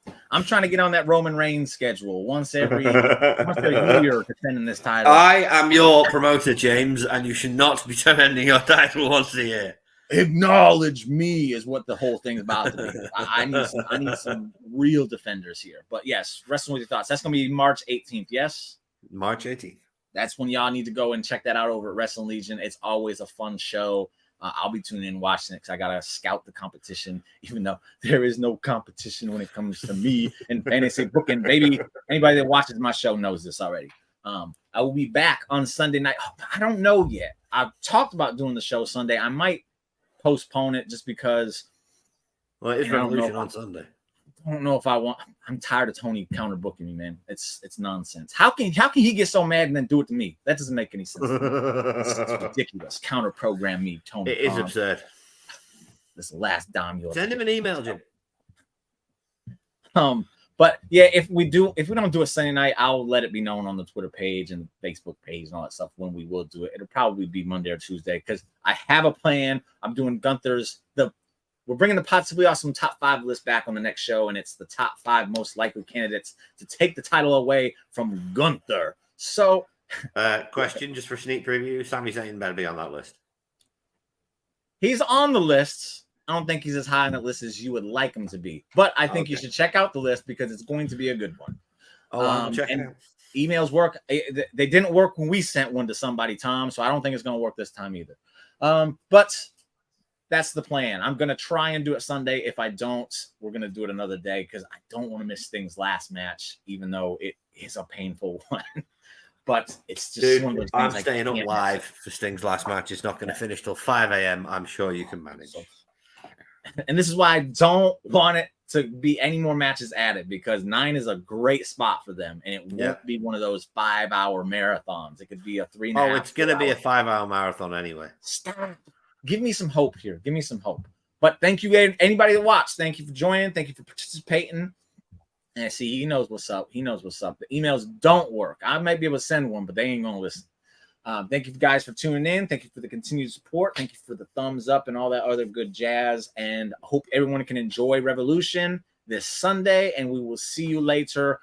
it. I'm trying to get on that Roman Reigns schedule once every year defending this title. I am your promoter, James, and you should not be defending your title once a year. Acknowledge me is what the whole thing's about to be. I need some real defenders here. But yes, Wrestling With Your Thoughts. That's going to be March 18th, yes? March 18th. That's when y'all need to go and check that out over at Wrestling Legion. It's always a fun show. I'll be tuning in watching it because I got to scout the competition, even though there is no competition when it comes to me and fantasy booking, baby. Anybody that watches my show knows this already. I will be back on Sunday night. I don't know yet. I've talked about doing the show Sunday. I might postpone it just because. Well, it's Revolution on Sunday. I don't know if I want. I'm tired of Tony counterbooking me, man. It's nonsense. How can he get so mad and then do it to me? That doesn't make any sense. It's ridiculous. Counter program me, Tony. It is absurd. This is the last dime you'll send him an email, Jim. But yeah, if we don't do a Sunday night, I'll let it be known on the Twitter page and Facebook page and all that stuff when we will do it. It'll probably be Monday or Tuesday because I have a plan. I'm doing Gunther's. We're bringing the Possibly Awesome top 5 list back on the next show, and it's the top 5 most likely candidates to take the title away from Gunther. So, question just for sneak preview: Sami Zayn better be on that list. He's on the list. I don't think he's as high on the list as you would like him to be, but I think you should check out the list because it's going to be a good one. Oh, I'm checking and out. Emails work. They didn't work when we sent one to somebody, Tom, so I don't think it's going to work this time either. But that's the plan. I'm going to try and do it Sunday. If I don't, we're going to do it another day because I don't want to miss Sting's last match, even though it is a painful one. But it's just one of those things. I'm staying up live for Sting's last match. It's not going to finish till 5 a.m. I'm sure you can manage. And this is why I don't want it to be any more matches added, because 9 is a great spot for them, and it won't be one of those 5-hour marathons. It could be a 3.5. Oh, it's going to be a 5-hour marathon anyway. Stop. Give me some hope here. Give me some hope. But thank you, anybody that watched. Thank you for joining. Thank you for participating. And see, he knows what's up. He knows what's up. The emails don't work. I might be able to send one, but they ain't going to listen. Thank you guys for tuning in. Thank you for the continued support. Thank you for the thumbs up and all that other good jazz. And I hope everyone can enjoy Revolution this Sunday. And we will see you later.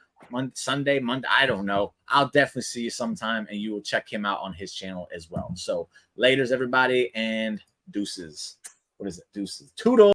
Sunday, Monday, I don't know. I'll definitely see you sometime, and you will check him out on his channel as well. So laters, everybody, and deuces. What is it? Deuces. Toodles.